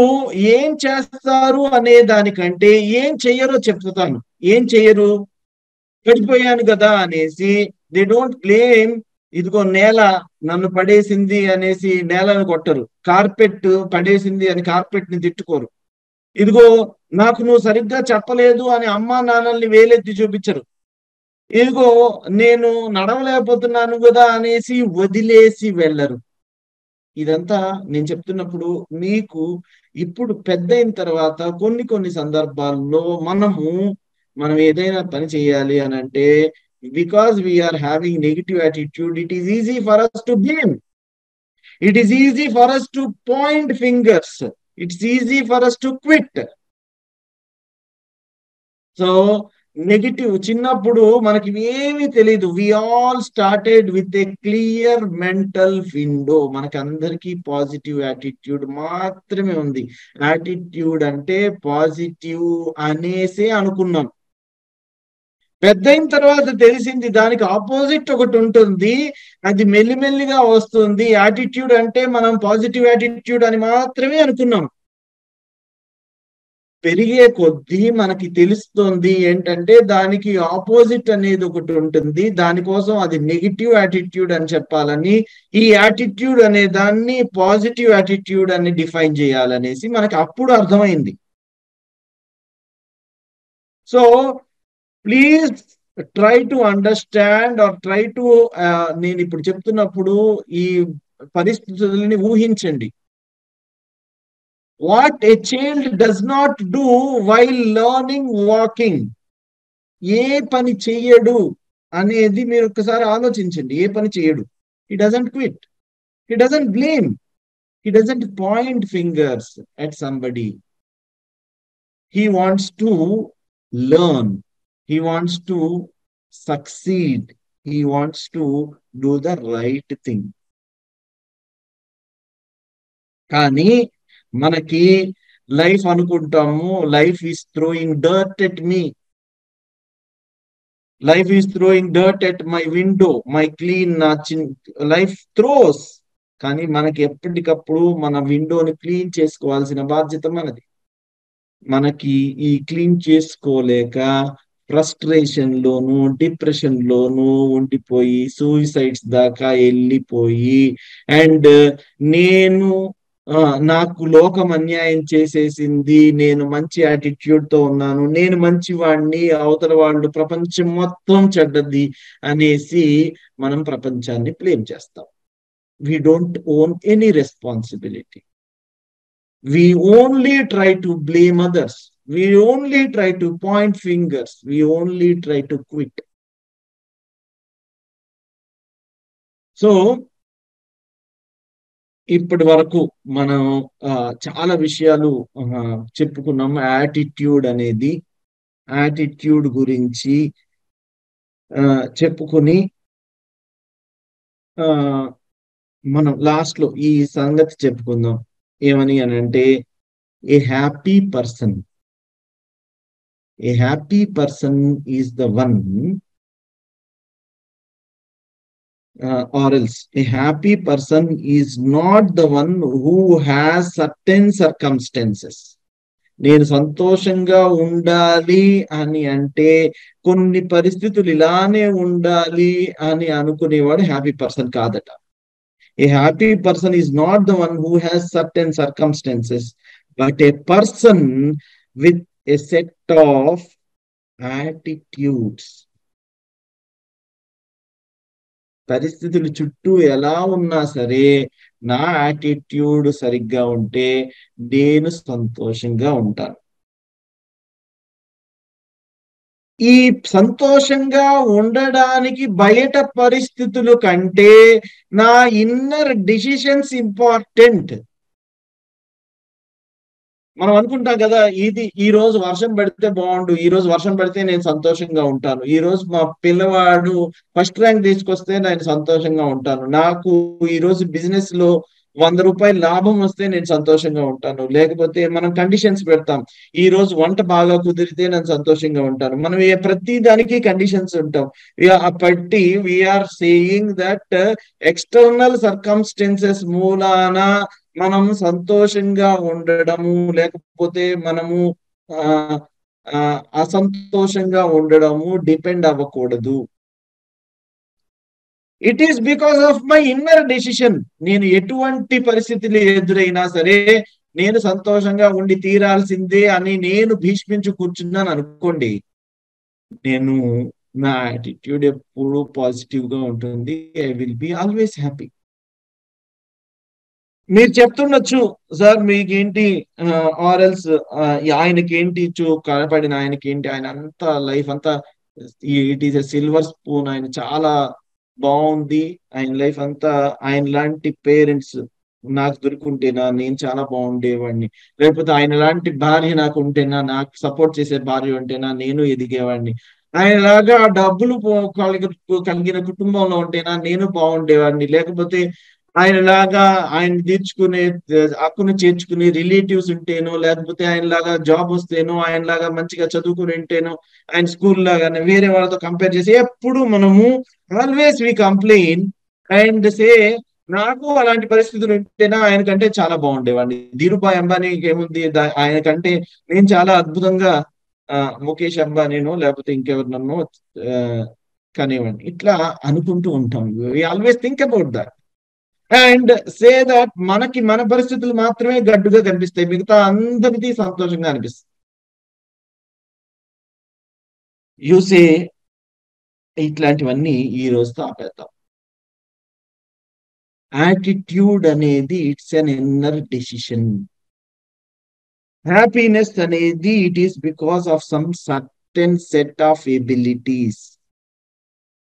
ఏం చేస్తారు అనే దానికంటే ఏం చెయ్యరో చెప్తాను. ఏం చెయ్యరు, పడిపోయాను కదా అనేసి దే డోంట్ బ్లేమ్. ఇదిగో నేల నన్ను పడేసింది అనేసి నేలను కొట్టరు, కార్పెట్ పడేసింది అని కార్పెట్ ని తిట్టుకోరు. ఇదిగో నాకు నువ్వు సరిగ్గా చెప్పలేదు అని అమ్మా నాన్నల్ని వేలెత్తి చూపించరు. ఇదిగో నేను నడవలేకపోతున్నాను కదా అనేసి వదిలేసి వెళ్ళరు. ఇదంతా నేను చెప్తున్నప్పుడు మీకు ఇప్పుడు పెద్దయిన తర్వాత కొన్ని కొన్ని సందర్భాల్లో మనం ఏదైనా పని చేయాలి అని అంటే, because we are having negative attitude, it is easy for us to blame. It is easy for us to point fingers. It's easy for us to quit. So negative చిన్నప్పుడు మనకి ఏమీ తెలియదు. We all started with a clear mental window. మనకి అందరికీ positive attitude మాత్రమే ఉంది. Attitude అంటే positive అనేసే అనుకున్నాం. పెద్దయిన తర్వాత తెలిసింది దానికి ఆపోజిట్ ఒకటి ఉంటుంది, అది మెల్లిమెల్లిగా వస్తుంది. యాటిట్యూడ్ అంటే మనం పాజిటివ్ యాటిట్యూడ్ అని మాత్రమే అనుకున్నాం. పెరిగే కొద్దీ మనకి తెలుస్తుంది ఏంటంటే దానికి ఆపోజిట్ అనేది ఒకటి ఉంటుంది. దానికోసం అది నెగిటివ్ యాటిట్యూడ్ అని చెప్పాలని, ఈ యాటిట్యూడ్ అనే దాన్ని పాజిటివ్ యాటిట్యూడ్ అని డిఫైన్ చేయాలనేసి మనకి అప్పుడు అర్థమైంది. So please try to understand or try to, నేను ఇప్పుడు చెప్తున్నప్పుడు ఈ పరిస్థితులని ఊహించండి. What a child does not do while learning walking. ఏ పని చెయ్యడు అనేది మీరు ఒక్కసారి ఆలోచించండి. ఏ పని చెయ్యడు. He doesn't quit, he doesn't blame, he doesn't point fingers at somebody. He wants to learn, he wants to succeed, he wants to do the right thing. కానీ మనకి లైఫ్ అనుకుంటాము, life is throwing dirt at me, life is throwing dirt at my window, my clean, నా life throws. కానీ మనకి ఎప్పటికప్పుడు మన విండోని clean చేసుకోవాల్సిన బాధ్యత మనది. మనకి ఈ క్లీన్ చేసుకోలేక ఫ్రస్ట్రేషన్ లోను డిప్రెషన్ లోను ఉండిపోయి సూసైడ్స్ దాకా వెళ్ళిపోయి, అండ్ నేను నాకు లోకం అన్యాయం చేసేసింది, నేను మంచి యాటిట్యూడ్ తో ఉన్నాను, నేను మంచి వాడిని, అవతల వాళ్ళు ప్రపంచం మొత్తం చెడ్డది అనేసి మనం ప్రపంచాన్ని బ్లేమ్ చేస్తాం. We don't own any responsibility. We only try to blame others. We only try to point fingers. We only try to quit. So ఇప్పటి వరకు మనం చాలా విషయాలు చెప్పుకున్నాం. యాటిట్యూడ్ అనేది, యాటిట్యూడ్ గురించి చెప్పుకుని మనం లాస్ట్ లో ఈ సంగతి చెప్పుకుందాం. ఏమని అని అంటే, ఏ happy person is the one, or else a happy person is not the one who has certain circumstances. నేను సంతోషంగా ఉండాలి అని అంటే కొన్ని పరిస్థితులు ఇలానే ఉండాలి అని అనుకునేవాడు హ్యాపీ పర్సన్ కాదట. A happy person is not the one who has certain circumstances, but a person with a set of attitudes. పరిస్థితులు చుట్టూ ఎలా ఉన్నా సరే నా యాటిట్యూడ్ సరిగ్గా ఉంటే నేను సంతోషంగా ఉంటాను. ఈ సంతోషంగా ఉండడానికి బయట పరిస్థితుల కంటే నా ఇన్నర్ డిసిషన్స్ ఇంపార్టెంట్. మనం అనుకుంటాం కదా, ఈ రోజు వర్షం పడితే బాగుండు, ఈ రోజు వర్షం పడితే నేను సంతోషంగా ఉంటాను, ఈ రోజు మా పిల్లవాడు ఫస్ట్ ర్యాంక్ తీసుకొస్తే నేను సంతోషంగా ఉంటాను, నాకు ఈ రోజు బిజినెస్ లో 100 రూపాయలు లాభం వస్తే నేను సంతోషంగా ఉంటాను. లేకపోతే మనం కండిషన్స్ పెడతాం, ఈ రోజు వంట బాగా కుదిరితే నేను సంతోషంగా ఉంటాను. మనం ప్రతి దానికి కండిషన్స్ ఉంటాం. బట్టి we are saying that external circumstances మూలాన మనం సంతోషంగా ఉండడము లేకపోతే మనము అసంతోషంగా ఉండడము డిపెండ్ అవ్వకూడదు. It is because of my inner decision. నేను ఎటువంటి పరిస్థితులు ఎదురైనా సరే నేను సంతోషంగా ఉండి తీరాల్సిందే అని నేను భీష్మించి కూర్చున్నాను అనుకోండి, నేను నా యాటిట్యూడ్ ఎప్పుడు పాజిటివ్ గా ఉంటుంది. I will be always happy. మీరు చెప్తుండొచ్చు, సార్ మీకేంటి ఆర్ఎల్స్ ఆయనకేంటి కనపడిన ఆయనకేంటి, ఆయన అంతా లైఫ్ అంతా it is a silver spoon, ఆయన చాలా బాగుంది, ఆయన లైఫ్ అంతా, ఆయన లాంటి పేరెంట్స్ నాకు దొరుకుంటేనా నేను చాలా బాగుండేవాడిని, లేకపోతే ఆయన లాంటి భార్య నాకు ఉంటేనా, నాకు సపోర్ట్ చేసే భార్య ఉంటేనా నేను ఎదిగేవాడిని, ఆయనలాగా డబ్బులు కలిగిన కుటుంబంలో ఉంటేనా నేను బాగుండేవాడిని, లేకపోతే ఆయనలాగా ఆయన తీర్చుకునే హక్కును చేర్చుకునే రిలేటివ్స్ ఉంటేనో, లేకపోతే ఆయనలాగా జాబ్ వస్తేనో, ఆయనలాగా మంచిగా చదువుకుని ఉంటేనో, ఆయన స్కూల్ లాగానే వేరే వాళ్ళతో కంపేర్ చేసి ఎప్పుడు మనము always we complain and say నాకు అలాంటి పరిస్థితులు ఉంటేనా ఆయన కంటే చాలా బాగుండేవాడిని, ధీరుభాయ్ అంబానీకి ఏముంది ఆయన కంటే నేను చాలా అద్భుతంగా ముఖేష్ అంబానీనో లేకపోతే ఇంకెవరినో కనివ్వండి, ఇట్లా అనుకుంటూ ఉంటాం. We always think about that and say that మనకి మన పరిస్థితులు మాత్రమే గడ్డుగా కనిపిస్తాయి, మిగతా అందరికీ సంతోషంగా అనిపిస్తుంది. యూసే ఇట్లాంటివన్నీ ఈ రోజుతో ఆపేద్దాం. యాటిట్యూడ్ అనేది it's an inner decision. Happiness అనేది it is because of some certain set of abilities.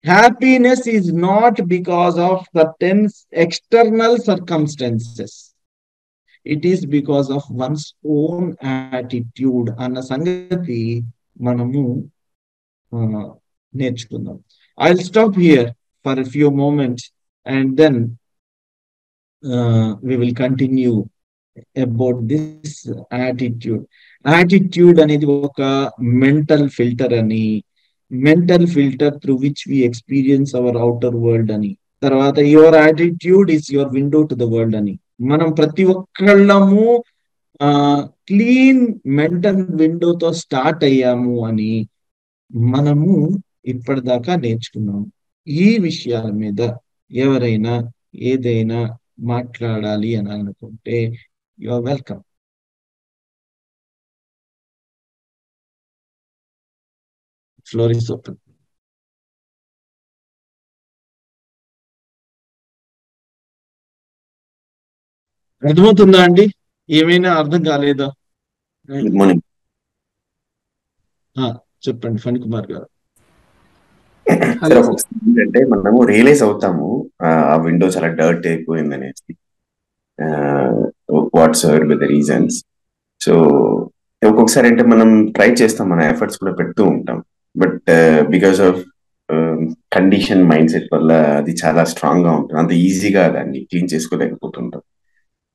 Happiness is not because of certain external circumstances. It is because of one's own attitude. అన్న సంగతి మనము నేర్చుకుందాం. I'll stop here for a few moments and then we will continue about this attitude. Attitude అనేది ఒక mental filter అని, mental filter through which we experience our outer world అని, తర్వాత your attitude is your window to the world అని. మనం ప్రతి ఒక్కళ్ళము clean mental విండోతో స్టార్ట్ అయ్యాము అని మనము ఇప్పటిదాకా నేర్చుకున్నాము. ఈ విషయాల మీద ఎవరైనా ఏదైనా మాట్లాడాలి అని అనుకుంటే you are welcome. Floor is open. అర్థమవుతుందా అండి? ఏమైనా అర్థం కాలేదా? Good morning. చెప్పండి ఫణి కుమార్ గారు. ఏంటంటే మనము రియలైజ్ అవుతాము ఆ విండో చాలా డర్ట్ అయిపోయింది అనేసి, what's with the reasons. So ఒక్కొక్కసారి అంటే మనం ట్రై చేస్తాం, మన ఎఫర్ట్స్ కూడా పెడుతూ ఉంటాం, but because of condition mind set వల్ల అది చాలా స్ట్రాంగ్ గా ఉంటుంది, అంత ఈజీగా దాన్ని క్లీన్ చేసుకోలేకపోతుంటాం.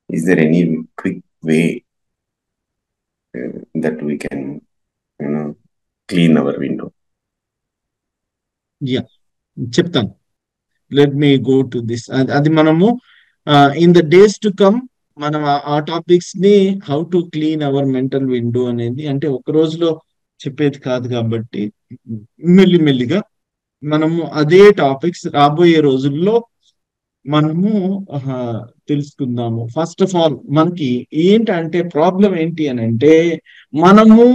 Is there any quick way that we can clean our window? చెప్తాను. Let me go to this. అది మనము in the days to come మనం ఆ టాపిక్స్ ని how to clean our mental window అనేది అంటే ఒక రోజులో చెప్పేది కాదు కాబట్టి మెల్లిమెల్లిగా మనము అదే టాపిక్స్ రాబోయే రోజుల్లో మనము తెలుసుకుందాము. ఫస్ట్ ఆఫ్ ఆల్ మనకి ఏంటంటే ప్రాబ్లం ఏంటి అని అంటే మనము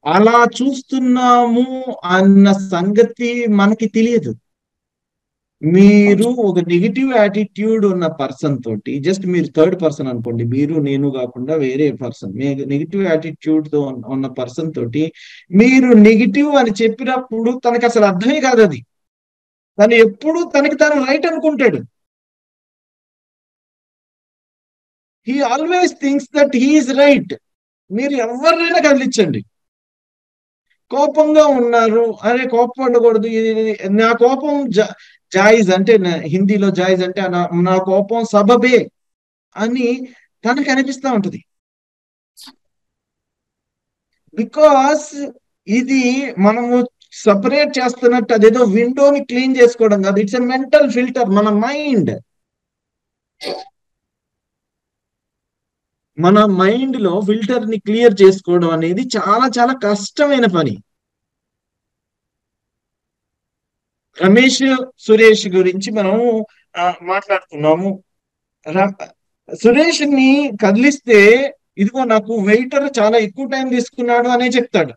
అలా చూస్తున్నాము అన్న సంగతి మనకి తెలియదు. మీరు ఒక నెగిటివ్ యాటిట్యూడ్ ఉన్న పర్సన్ తోటి జస్ట్ మీరు థర్డ్ పర్సన్ అనుకోండి, మీరు నేను కాకుండా వేరే పర్సన్ నెగిటివ్ యాటిట్యూడ్ తో ఉన్న పర్సన్ తోటి మీరు నెగిటివ్ అని చెప్పినప్పుడు తనకి అసలు అర్థమే కాదు అది. తను ఎప్పుడు తనకి తాను రైట్ అనుకుంటాడు. He always thinks that he is right. మీరు ఎవరినైనా కదిలించండి, కోపంగా ఉన్నారు అరే కోపం ఉండకూడదు, నా కోపం జాయిజ్ అంటే హిందీలో జాయిజ్ అంటే నా కోపం సబబే అని తనకు అనిపిస్తా ఉంటది. బికాస్ ఇది మనము సపరేట్ చేస్తున్నట్టు అదేదో విండోని క్లీన్ చేసుకోవడం కాదు, ఇట్స్ ఎ మెంటల్ ఫిల్టర్. మన మైండ్ లో ఫిల్టర్ ని క్లియర్ చేసుకోవడం అనేది చాలా చాలా కష్టమైన పని. రమేష్ సురేష్ గురించి మనం మాట్లాడుతున్నాము. సురేష్ ని కదిలిస్తే ఇదిగో నాకు వెయిటర్ చాలా ఎక్కువ టైం తీసుకున్నాడు అనే చెప్తాడు,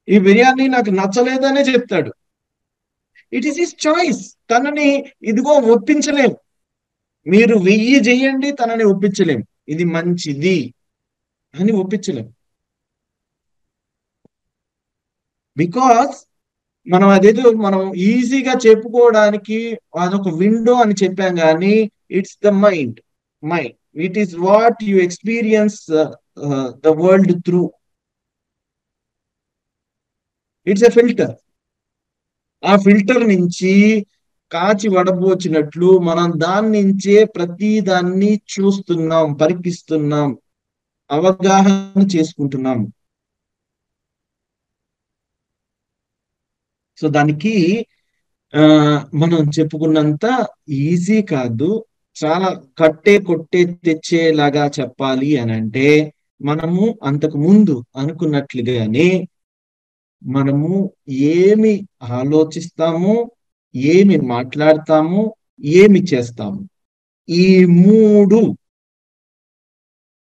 ఈ బిర్యానీ నాకు నచ్చలేదనే చెప్తాడు. It is his choice. తనని ఇదిగో ఒప్పించలేం, మీరు 1000 చెయ్యండి తనని ఒప్పించలేం ఇది మంచిది అని ఒప్పించలేం. బికాస్ మనం అదేదో మనం ఈజీగా చెప్పుకోవడానికి అదొక విండో అని చెప్పాం కానీ it's the mind. It is what you experience the world through. It's a filter. ఆ ఫిల్టర్ నుంచి కాచి వడబోచినట్లు మనం దాని నుంచే ప్రతి దాన్ని చూస్తున్నాం, పరికిస్తున్నాం, అవగాహన చేసుకుంటున్నాం. సో దానికి మనం చెప్పుకున్నంత ఈజీ కాదు. చాలా కట్టే కొట్టే తెచ్చేలాగా చెప్పాలి అని అంటే మనము అంతకు ముందు అనుకున్నట్లుగానే మనము ఏమి ఆలోచిస్తాము, ఏమి మాట్లాడతాము, ఏమి చేస్తాము, ఈ మూడు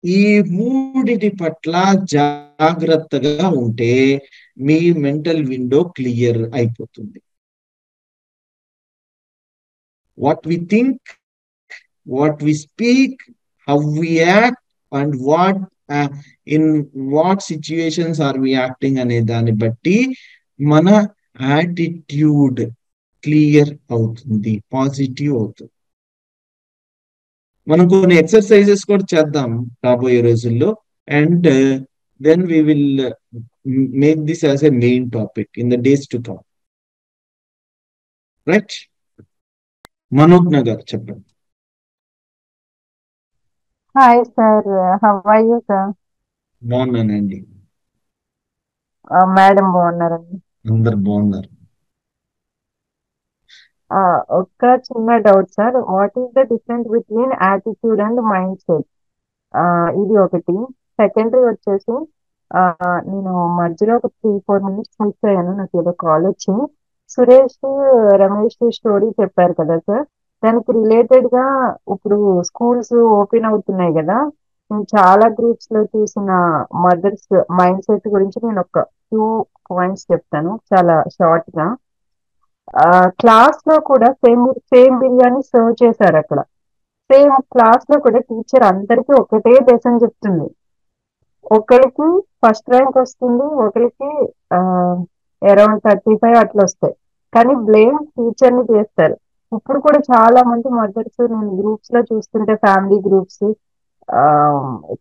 ఈ మూడిటి పట్ల జాగ్రత్తగా ఉంటే మీ మెంటల్ విండో క్లియర్ అయిపోతుంది. What we think, what we speak, how we act, and in what situations are we acting అనే దాన్ని బట్టి మన యాటిట్యూడ్ క్లియర్ అవుతుంది, పాజిటివ్ అవుతుంది. మనం కొన్ని ఎక్సర్సైజెస్ కూడా చేద్దాం రాబోయే రోజుల్లో, and then we will make this as a main topic in the days to come. Right? Manogna గారు చెప్పండి. Hi sir, how are you sir? బాగున్నానండి. మేడం బాగున్నారండి? అందరు బాగున్నారు. ఒక్క చిన్న doubt sir, what is the difference between attitude and mind set? ఇది ఒకటి. సెకండరీ వచ్చేసి నేను మధ్యలో ఒక 3-4 minutes మిస్ అయ్యాను, నాకు ఏదో కాల్ వచ్చి. సురేష్ రమేష్ స్టోరీ చెప్పారు కదా సార్, దానికి రిలేటెడ్ గా ఇప్పుడు స్కూల్స్ ఓపెన్ అవుతున్నాయి కదా, నేను చాలా గ్రూప్స్ లో చూసిన మదర్స్ మైండ్ సెట్ గురించి నేను ఒక 2 పాయింట్స్ చెప్తాను చాలా షార్ట్ గా. క్లాస్ లో కూడా సేమ్ సేమ్ బిర్యానీ సర్వ్ చేశారు అక్కడ. సేమ్ క్లాస్ లో కూడా టీచర్ అందరికీ ఒకటే లెసన్ చెప్తుంది. ఒకరికి ఫస్ట్ ర్యాంక్ వస్తుంది, ఒకరికి అరౌండ్ 35 అట్లా వస్తాయి, కానీ బ్లేమ్ టీచర్ ని చేస్తారు. ఇప్పుడు కూడా చాలా మంది మదర్స్ నేను గ్రూప్స్ లో చూస్తుంటే, ఫ్యామిలీ గ్రూప్స్,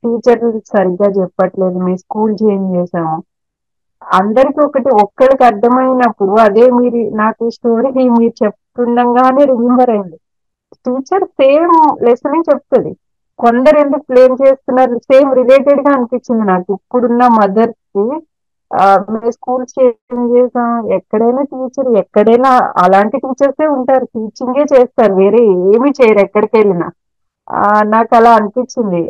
టీచర్ సరిగ్గా చెప్పట్లేదు, మీ స్కూల్ చేంజ్ చేసాము, అందరికి ఒక్కరికి అర్థమైనప్పుడు అదే మీరు నాకు స్టోరీ మీరు చెప్తుండగానే రిమెంబర్ అయింది. టీచర్ సేమ్ లెసన్ చెప్తుంది, కొందరు ఎందుకు బ్లేమ్ చేస్తున్నారు, సేమ్ రిలేటెడ్ గా అనిపించింది నాకు. ఇప్పుడున్న మదర్స్ కి మేము స్కూల్ చేంజ్ చేసాం, ఎక్కడైనా టీచర్, ఎక్కడైనా అలాంటి టీచర్సే ఉంటారు, టీచింగే చేస్తారు, వేరే ఏమి చేయరు ఎక్కడికి వెళ్ళినా. నాకు అలా అనిపించింది.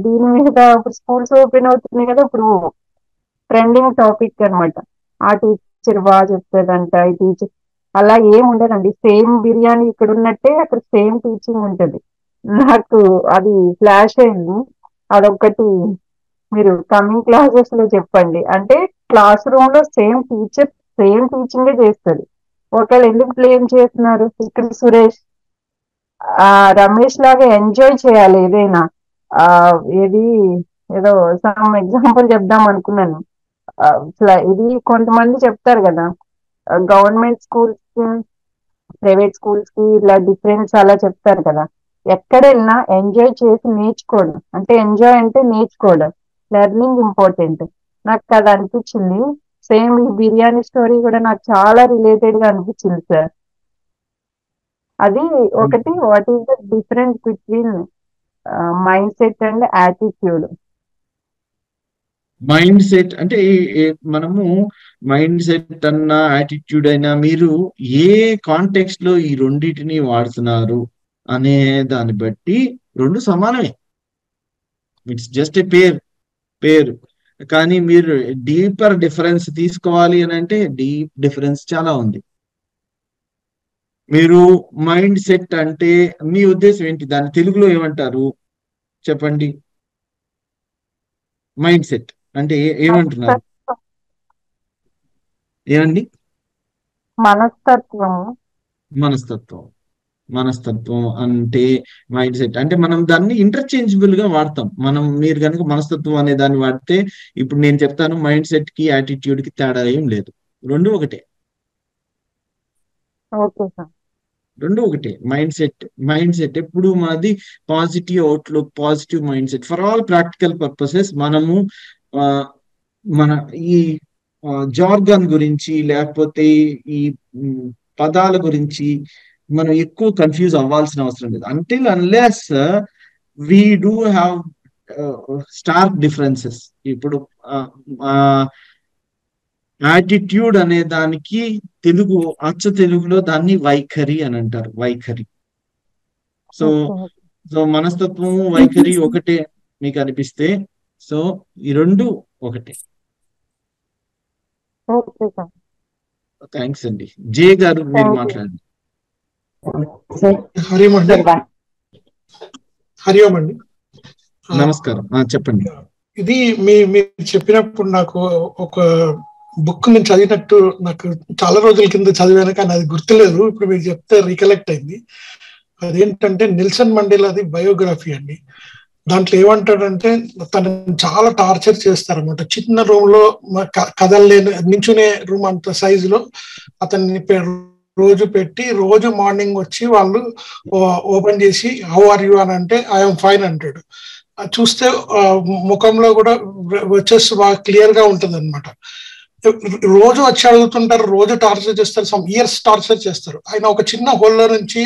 దీని మీద ఇప్పుడు స్కూల్స్ ఓపెన్ అవుతున్నాయి కదా, ఇప్పుడు ట్రెండింగ్ టాపిక్ అన్నమాట. ఆ టీచర్ బాగా చెప్తాదంట, ఈ టీచర్ అలా ఏం ఉండదండి. సేమ్ బిర్యానీ ఇక్కడ ఉన్నట్టే అక్కడ సేమ్ టీచింగ్ ఉంటుంది. నాకు అది ఫ్లాష్ అయింది. అదొక్కటి మీరు కమింగ్ క్లాసెస్ లో చెప్పండి. అంటే క్లాస్ రూమ్ లో సేమ్ టీచర్ సేమ్ టీచింగే చేస్తుంది. ఒకవేళ ఎందుకు బ్లేమ్ చేస్తున్నారు ఇక్కడ సురేష్? రమేష్ లాగా ఎంజాయ్ చేయాలి ఏదైనా. ఆ ఏది ఏదో సమ్ ఎగ్జాంపుల్ చెప్దాం అనుకున్నాను. ఇట్లా ఇది కొంతమంది చెప్తారు కదా, గవర్నమెంట్ స్కూల్స్ కి ప్రైవేట్ స్కూల్స్ కి ఇలా డిఫరెన్స్ అలా చెప్తారు కదా. ఎక్కడ వెళ్ళినా ఎంజాయ్ చేసి నేర్చుకోవడం, అంటే ఎంజాయ్ అంటే నేర్చుకోవడం, లెర్నింగ్ ఇంపార్టెంట్. నాకు అది అనిపించింది. సేమ్ ఈ బిర్యానీ స్టోరీ కూడా నాకు చాలా రిలేటెడ్ గా అనిపించింది సార్. అది ఒకటి, what is the difference between mind set and attitude? Mind set అంటే మనము మైండ్ సెట్ అన్నా యాటిట్యూడ్ అయినా మీరు ఏ కాంటెక్స్ట్ లో ఈ రెండింటిని వాడుతున్నారు అనే దాన్ని బట్టి రెండు సమానమే. ఇట్స్ జస్ట్ ఏ పేరు. కానీ మీరు డీపర్ డిఫరెన్స్ తీసుకోవాలి అని అంటే డీప్ డిఫరెన్స్ చాలా ఉంది. మీరు మైండ్ సెట్ అంటే మీ ఉద్దేశం ఏంటి? దాన్ని తెలుగులో ఏమంటారు చెప్పండి? మైండ్ సెట్ అంటే ఏమంటున్నారు? ఏమండి? మనస్తత్వము. మనస్తత్వం అంటే మైండ్ సెట్ అంటే మనం దాన్ని ఇంటర్చేంజబుల్ గా వాడతాం. మీరు కనుక మనస్తత్వం అనే దాన్ని వాడితే, ఇప్పుడు నేను చెప్తాను మైండ్ సెట్ కి యాటిట్యూడ్ కి తేడా ఏం లేదు, రెండు ఒకటే. Okay sir. రెండు ఒకటే. మైండ్ సెట్ ఎప్పుడు మాది positive outlook, positive mind set for all practical purposes. మనము మన ఈ జార్గన్ గురించి లేకపోతే ఈ పదాల గురించి మనం ఎక్కువ కన్ఫ్యూజ్ అవ్వాల్సిన అవసరం లేదు. Until unless we do have stark differences. ఇప్పుడు యాటిట్యూడ్ అనే దానికి అచ్చ తెలుగులో దాన్ని వైఖరి అని అంటారు. వైఖరి. సో మనస్తత్వం వైఖరి ఒకటే మీకు అనిపిస్తే, సో ఈ రెండు ఒకటే. థ్యాంక్స్ అండి. జే గారు మీరు మాట్లాడండి. హరి ఓం అండి. నమస్కారం, చెప్పండి. ఇది మీరు చెప్పినప్పుడు నాకు ఒక బుక్ నేను చదివినట్టు, నాకు చాలా రోజుల కింద చదివాను కానీ అది గుర్తులేదు. ఇప్పుడు మీరు చెప్తే రీకలెక్ట్ అయింది. అదేంటంటే నెల్సన్ మండేలాది బయోగ్రఫీ అండి. దాంట్లో ఏమంటాడంటే తను చాలా టార్చర్ చేస్తారన్నమాట. చిన్న రూమ్ లో కదలలేని నించునే రూమ్ అంత సైజులో అతన్ని రోజు పెట్టి, రోజు మార్నింగ్ వచ్చి వాళ్ళు ఓపెన్ చేసి హౌ ఆర్ యూ అని అంటే ఐఎమ్ ఫైన్ అంటాడు. చూస్తే ముఖంలో కూడా వచ్చేసి బాగా క్లియర్ గా ఉంటుంది అనమాట. రోజు వచ్చి అడుగుతుంటారు, రోజు టార్చర్ చేస్తారు, సమ్ ఇయర్స్ టార్చర్ చేస్తారు. ఆయన ఒక చిన్న హోల్లో నుంచి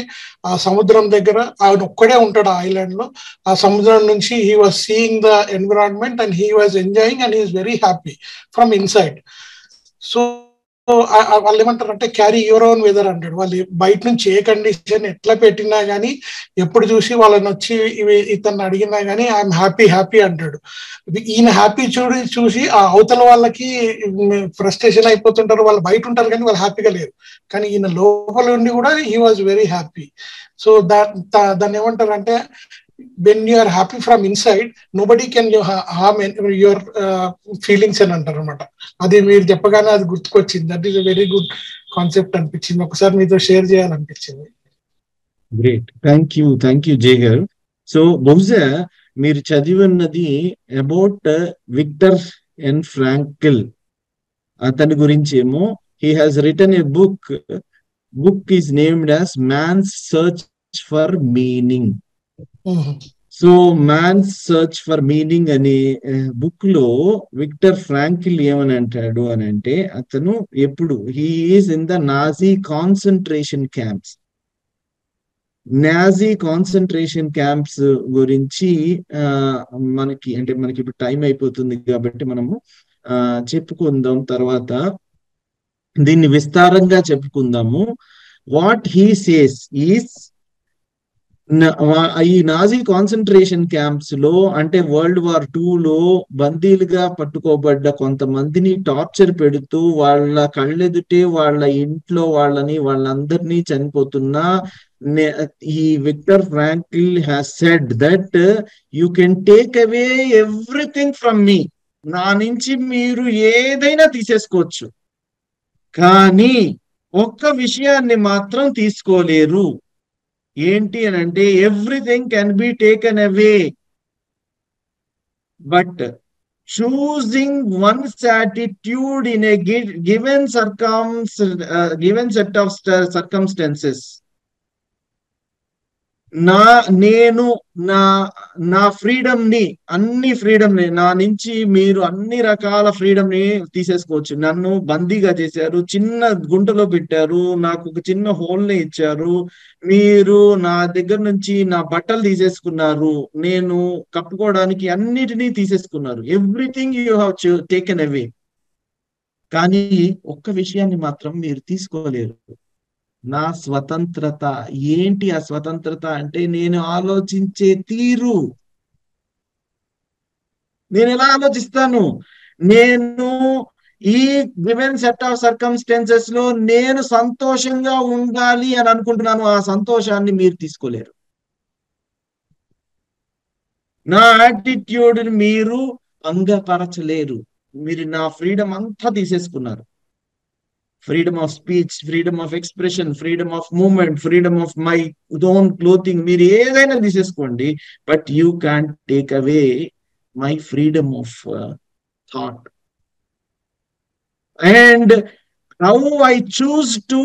ఆ సముద్రం దగ్గర ఆయన ఒక్కడే ఉంటాడు ఆ ఐలాండ్ లో. ఆ సముద్రం నుంచి he was seeing the environment and he was enjoying and he is very happy from inside. So వాళ్ళు ఏమంటారంటే క్యారీ యువర్ ఓన్ వెదర్ అంటాడు. వాళ్ళు బయట నుంచి ఏ కండిషన్ ఎట్లా పెట్టినా గానీ, ఎప్పుడు చూసి వాళ్ళని వచ్చి ఇతన్ని అడిగినా గానీ ఐఎమ్ హ్యాపీ అంటాడు. ఈయన హ్యాపీ చూసి ఆ అవతల వాళ్ళకి ఫ్రస్ట్రేషన్ అయిపోతుంటారు. వాళ్ళు బయట ఉంటారు కానీ వాళ్ళు హ్యాపీగా లేరు. కానీ ఈయన లోపల ఉండి కూడా he was very happy. So దాన్ని ఏమంటారంటే when you are happy from inside, nobody can harm your feelings అని అంటారు అనమాట. అది మీరు చెప్పగానే అది గుర్తుకొచ్చింది. That is a very good concept అనిపించింది. ఒకసారి మీతో షేర్ చేయాలనిపించింది. గ్రేట్, థ్యాంక్ యూ జే గారు. సో బహుశా మీరు చదివినది అబౌట్ విక్టర్ ఎన్ ఫ్రాంకిల్. అతని గురించి ఏమో, he has written a book is named as man's search for meaning. So man's search for meaning అనే బుక్ లో విక్టర్ ఫ్రాంకిల్ ఏమని అంటాడు అని అంటే, అతను ఎప్పుడు he is in the Nazi concentration camps. Nazi concentration camps గురించి మనకి ఇప్పుడు టైం అయిపోతుంది కాబట్టి మనము చెప్పుకుందాం, తర్వాత దీన్ని విస్తారంగా చెప్పుకుందాము. వాట్ హీ సేస్ ఈజ్ ఈ నాజీ కాన్సన్ట్రేషన్ క్యాంప్స్ లో అంటే World War II బందీలుగా పట్టుకోబడ్డ కొంతమందిని టార్చర్ పెడుతూ వాళ్ళ కళ్ళెదుటే వాళ్ళ ఇంట్లో వాళ్ళందరినీ చనిపోతున్నా ఈ Victor Franklin has said that you can take away everything from me, నా నుంచి మీరు ఏదైనా తీసేసుకోవచ్చు, కానీ ఒక్క విషయాన్ని మాత్రం తీసుకోలేరు. ఏంటి అని అంటే everything can be taken away, but choosing one's attitude in a given set of circumstances. నేను నా ఫ్రీడమ్ ని, అన్ని ఫ్రీడమ్ ని, నా నుంచి మీరు అన్ని రకాల ఫ్రీడమ్ ని తీసేసుకోవచ్చు. నన్ను బందీగా చేశారు, చిన్న గుంటలో పెట్టారు, నాకు ఒక చిన్న హోల్ ని ఇచ్చారు, మీరు నా దగ్గర నుంచి నా బట్టలు తీసేసుకున్నారు, నేను కప్పుకోవడానికి అన్నిటినీ తీసేసుకున్నారు. Everything you have taken away, కానీ ఒక్క విషయాన్ని మాత్రం మీరు తీసుకోలేరు, నా స్వతంత్రత. ఏంటి ఆ స్వతంత్రత అంటే నేను ఆలోచించే తీరు, నేను ఎలా ఆలోచిస్తాను, నేను ఈ గివెన్ సెట్ ఆఫ్ సర్కమ్స్టెన్సెస్ లో నేను సంతోషంగా ఉండాలి అని అనుకుంటున్నాను, ఆ సంతోషాన్ని మీరు తీసుకోలేరు. నా యాటిట్యూడ్ మీరు భంగపరచలేరు. మీరు నా ఫ్రీడమ్ అంతా తీసేసుకున్నారు. Freedom of speech, freedom of expression, freedom of movement, freedom of my own clothing, మీరు ఏదైనా తీసేసుకోండి, but you can take away my freedom of thought. And how I choose to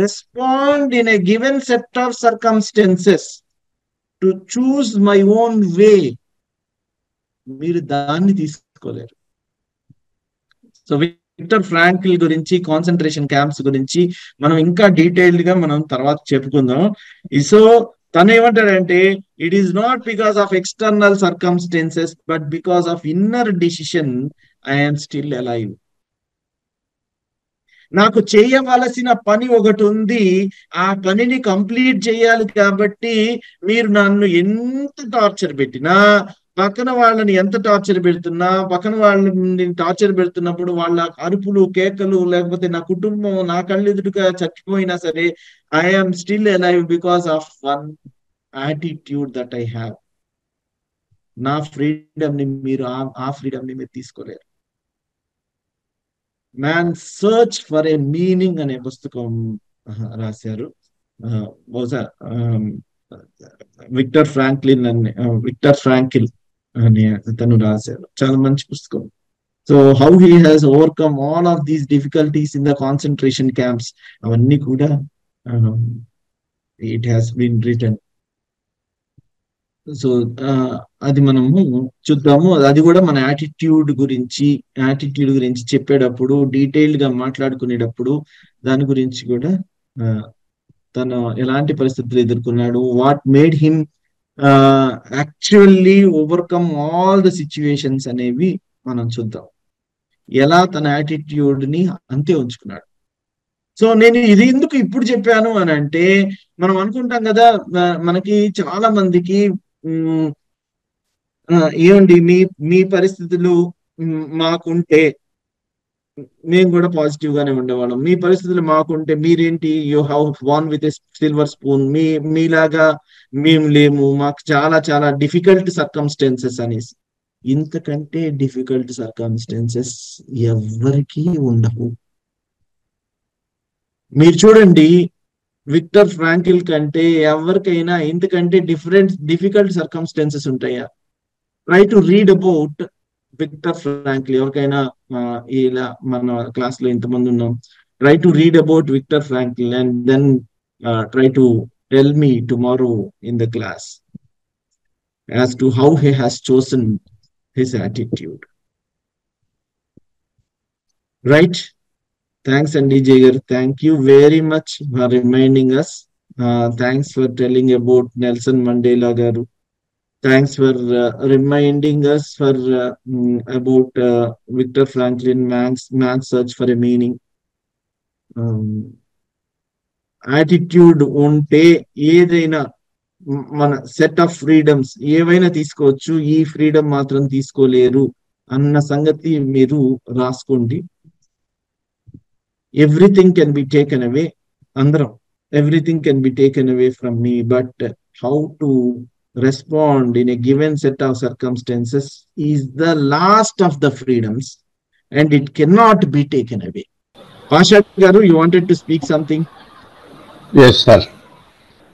respond in a given set of circumstances, to choose my own way, మీరు దాన్ని తీసుకోలేరు. So Victor Franklin గురించి, concentration camps గురించి మనం ఇంకా detailed గా మనం తర్వాత చెప్పుకుందాం. సో తను ఏమంటాడంటే, it is not because of external circumstances but because of inner decision I'm still alive. నాకు చేయవలసిన పని ఒకటి ఉంది, ఆ పనిని కంప్లీట్ చేయాలి, కాబట్టి మీరు నన్ను ఎంత టార్చర్ పెట్టినా, పక్కన వాళ్ళని ఎంత టార్చర్ పెడుతున్నా, పక్కన వాళ్ళని టార్చర్ పెడుతున్నప్పుడు వాళ్ళ అరుపులు కేకలు, లేకపోతే నా కుటుంబం నా కళ్ళెదురుగా చచ్చిపోయినా సరే, I'm still alive because of one attitude that I have. నా ఫ్రీడమ్ ని మీరు ఆ ఫ్రీడమ్ ని మీరు తీసుకోలేరు. Man search for a meaning అనే పుస్తకం రాశారు. బహుశా విక్టర్ ఫ్రాంక్లిన్ అని తను రాశారు. చాలా మంచి పుస్తకం. So how he has overcome all of these difficulties in the concentration camps, అవన్నీ కూడా it has been written. So అది మనము చూద్దాము. అది కూడా మన యాటిట్యూడ్ గురించి చెప్పేటప్పుడు, డీటెయిల్డ్ గా మాట్లాడుకునేటప్పుడు దాని గురించి కూడా తను ఎలాంటి పరిస్థితులు ఎదుర్కొన్నాడు, what made him actually overcome all the situations అనేవి మనం చూద్దాం. ఎలా తన యాటిట్యూడ్ ని అంతే ఉంచుకున్నాడు. సో నేను ఇది ఎందుకు ఇప్పుడు చెప్పాను అని అంటే, మనం అనుకుంటాం కదా, మనకి చాలా మందికి ఏమండి మీ పరిస్థితులు మాకుంటే మేము కూడా పాజిటివ్ గానే ఉండేవాళ్ళం, మీ పరిస్థితులు మాకుంటే మీరేంటి, you have won with a silver spoon, మీలాగా మేము లేము, మాకు చాలా చాలా డిఫికల్ట్ సర్కమ్స్టెన్సెస్ అనేసి. ఇంతకంటే డిఫికల్ట్ సర్కమ్స్టెన్సెస్ ఎవరికి ఉండవు. మీరు చూడండి, విక్టర్ ఫ్రాంకిల్ కంటే ఎవరికైనా ఇంతకంటే డిఫికల్ట్ సర్కమ్స్టెన్సెస్ ఉంటాయా? Try to read about Victor Frankl. ఎవరికైనా ఇలా మన క్లాస్ లో ఇంతమంది ఉన్నాం, try to read about Victor Frankl and then try to tell me tomorrow in the class as to how he has chosen his attitude. Right? Thanks, Andy Jager. Thank you very much for reminding us. Thanks for telling about Nelson Mandela garu. Thanks for reminding us for about Viktor Franklin, man's search for a meaning. Attitude unte edaina మన set of freedoms ఏవైనా తీసుకోవచ్చు, ఈ freedom మాత్రం తీసుకోలేరు అన్న సంగతి మీరు రాసుకోండి. Everything can be taken away, అందరం everything can be taken away from me, but how to respond in a given set of circumstances is the last of the freedoms and it cannot be taken away. Pasha garu, you wanted to speak something? Yes, sir.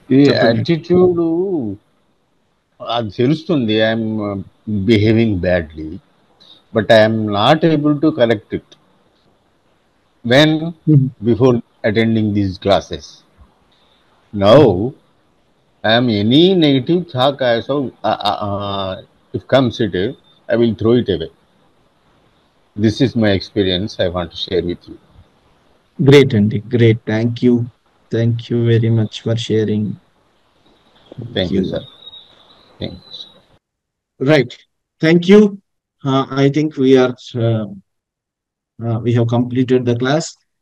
ఈ చెప్పండి. Attitude అది తెలుస్తుంది, I'm behaving badly, but I'm not able to correct it when before attending these classes. Now any negative thought also, if comes it, I will throw it away. This is my experience I want to share with you. Great, Andy. Great. Thank you. Thank you very much for sharing. Thank you, sir. Thanks. Right. Thank you. I think we have completed the class.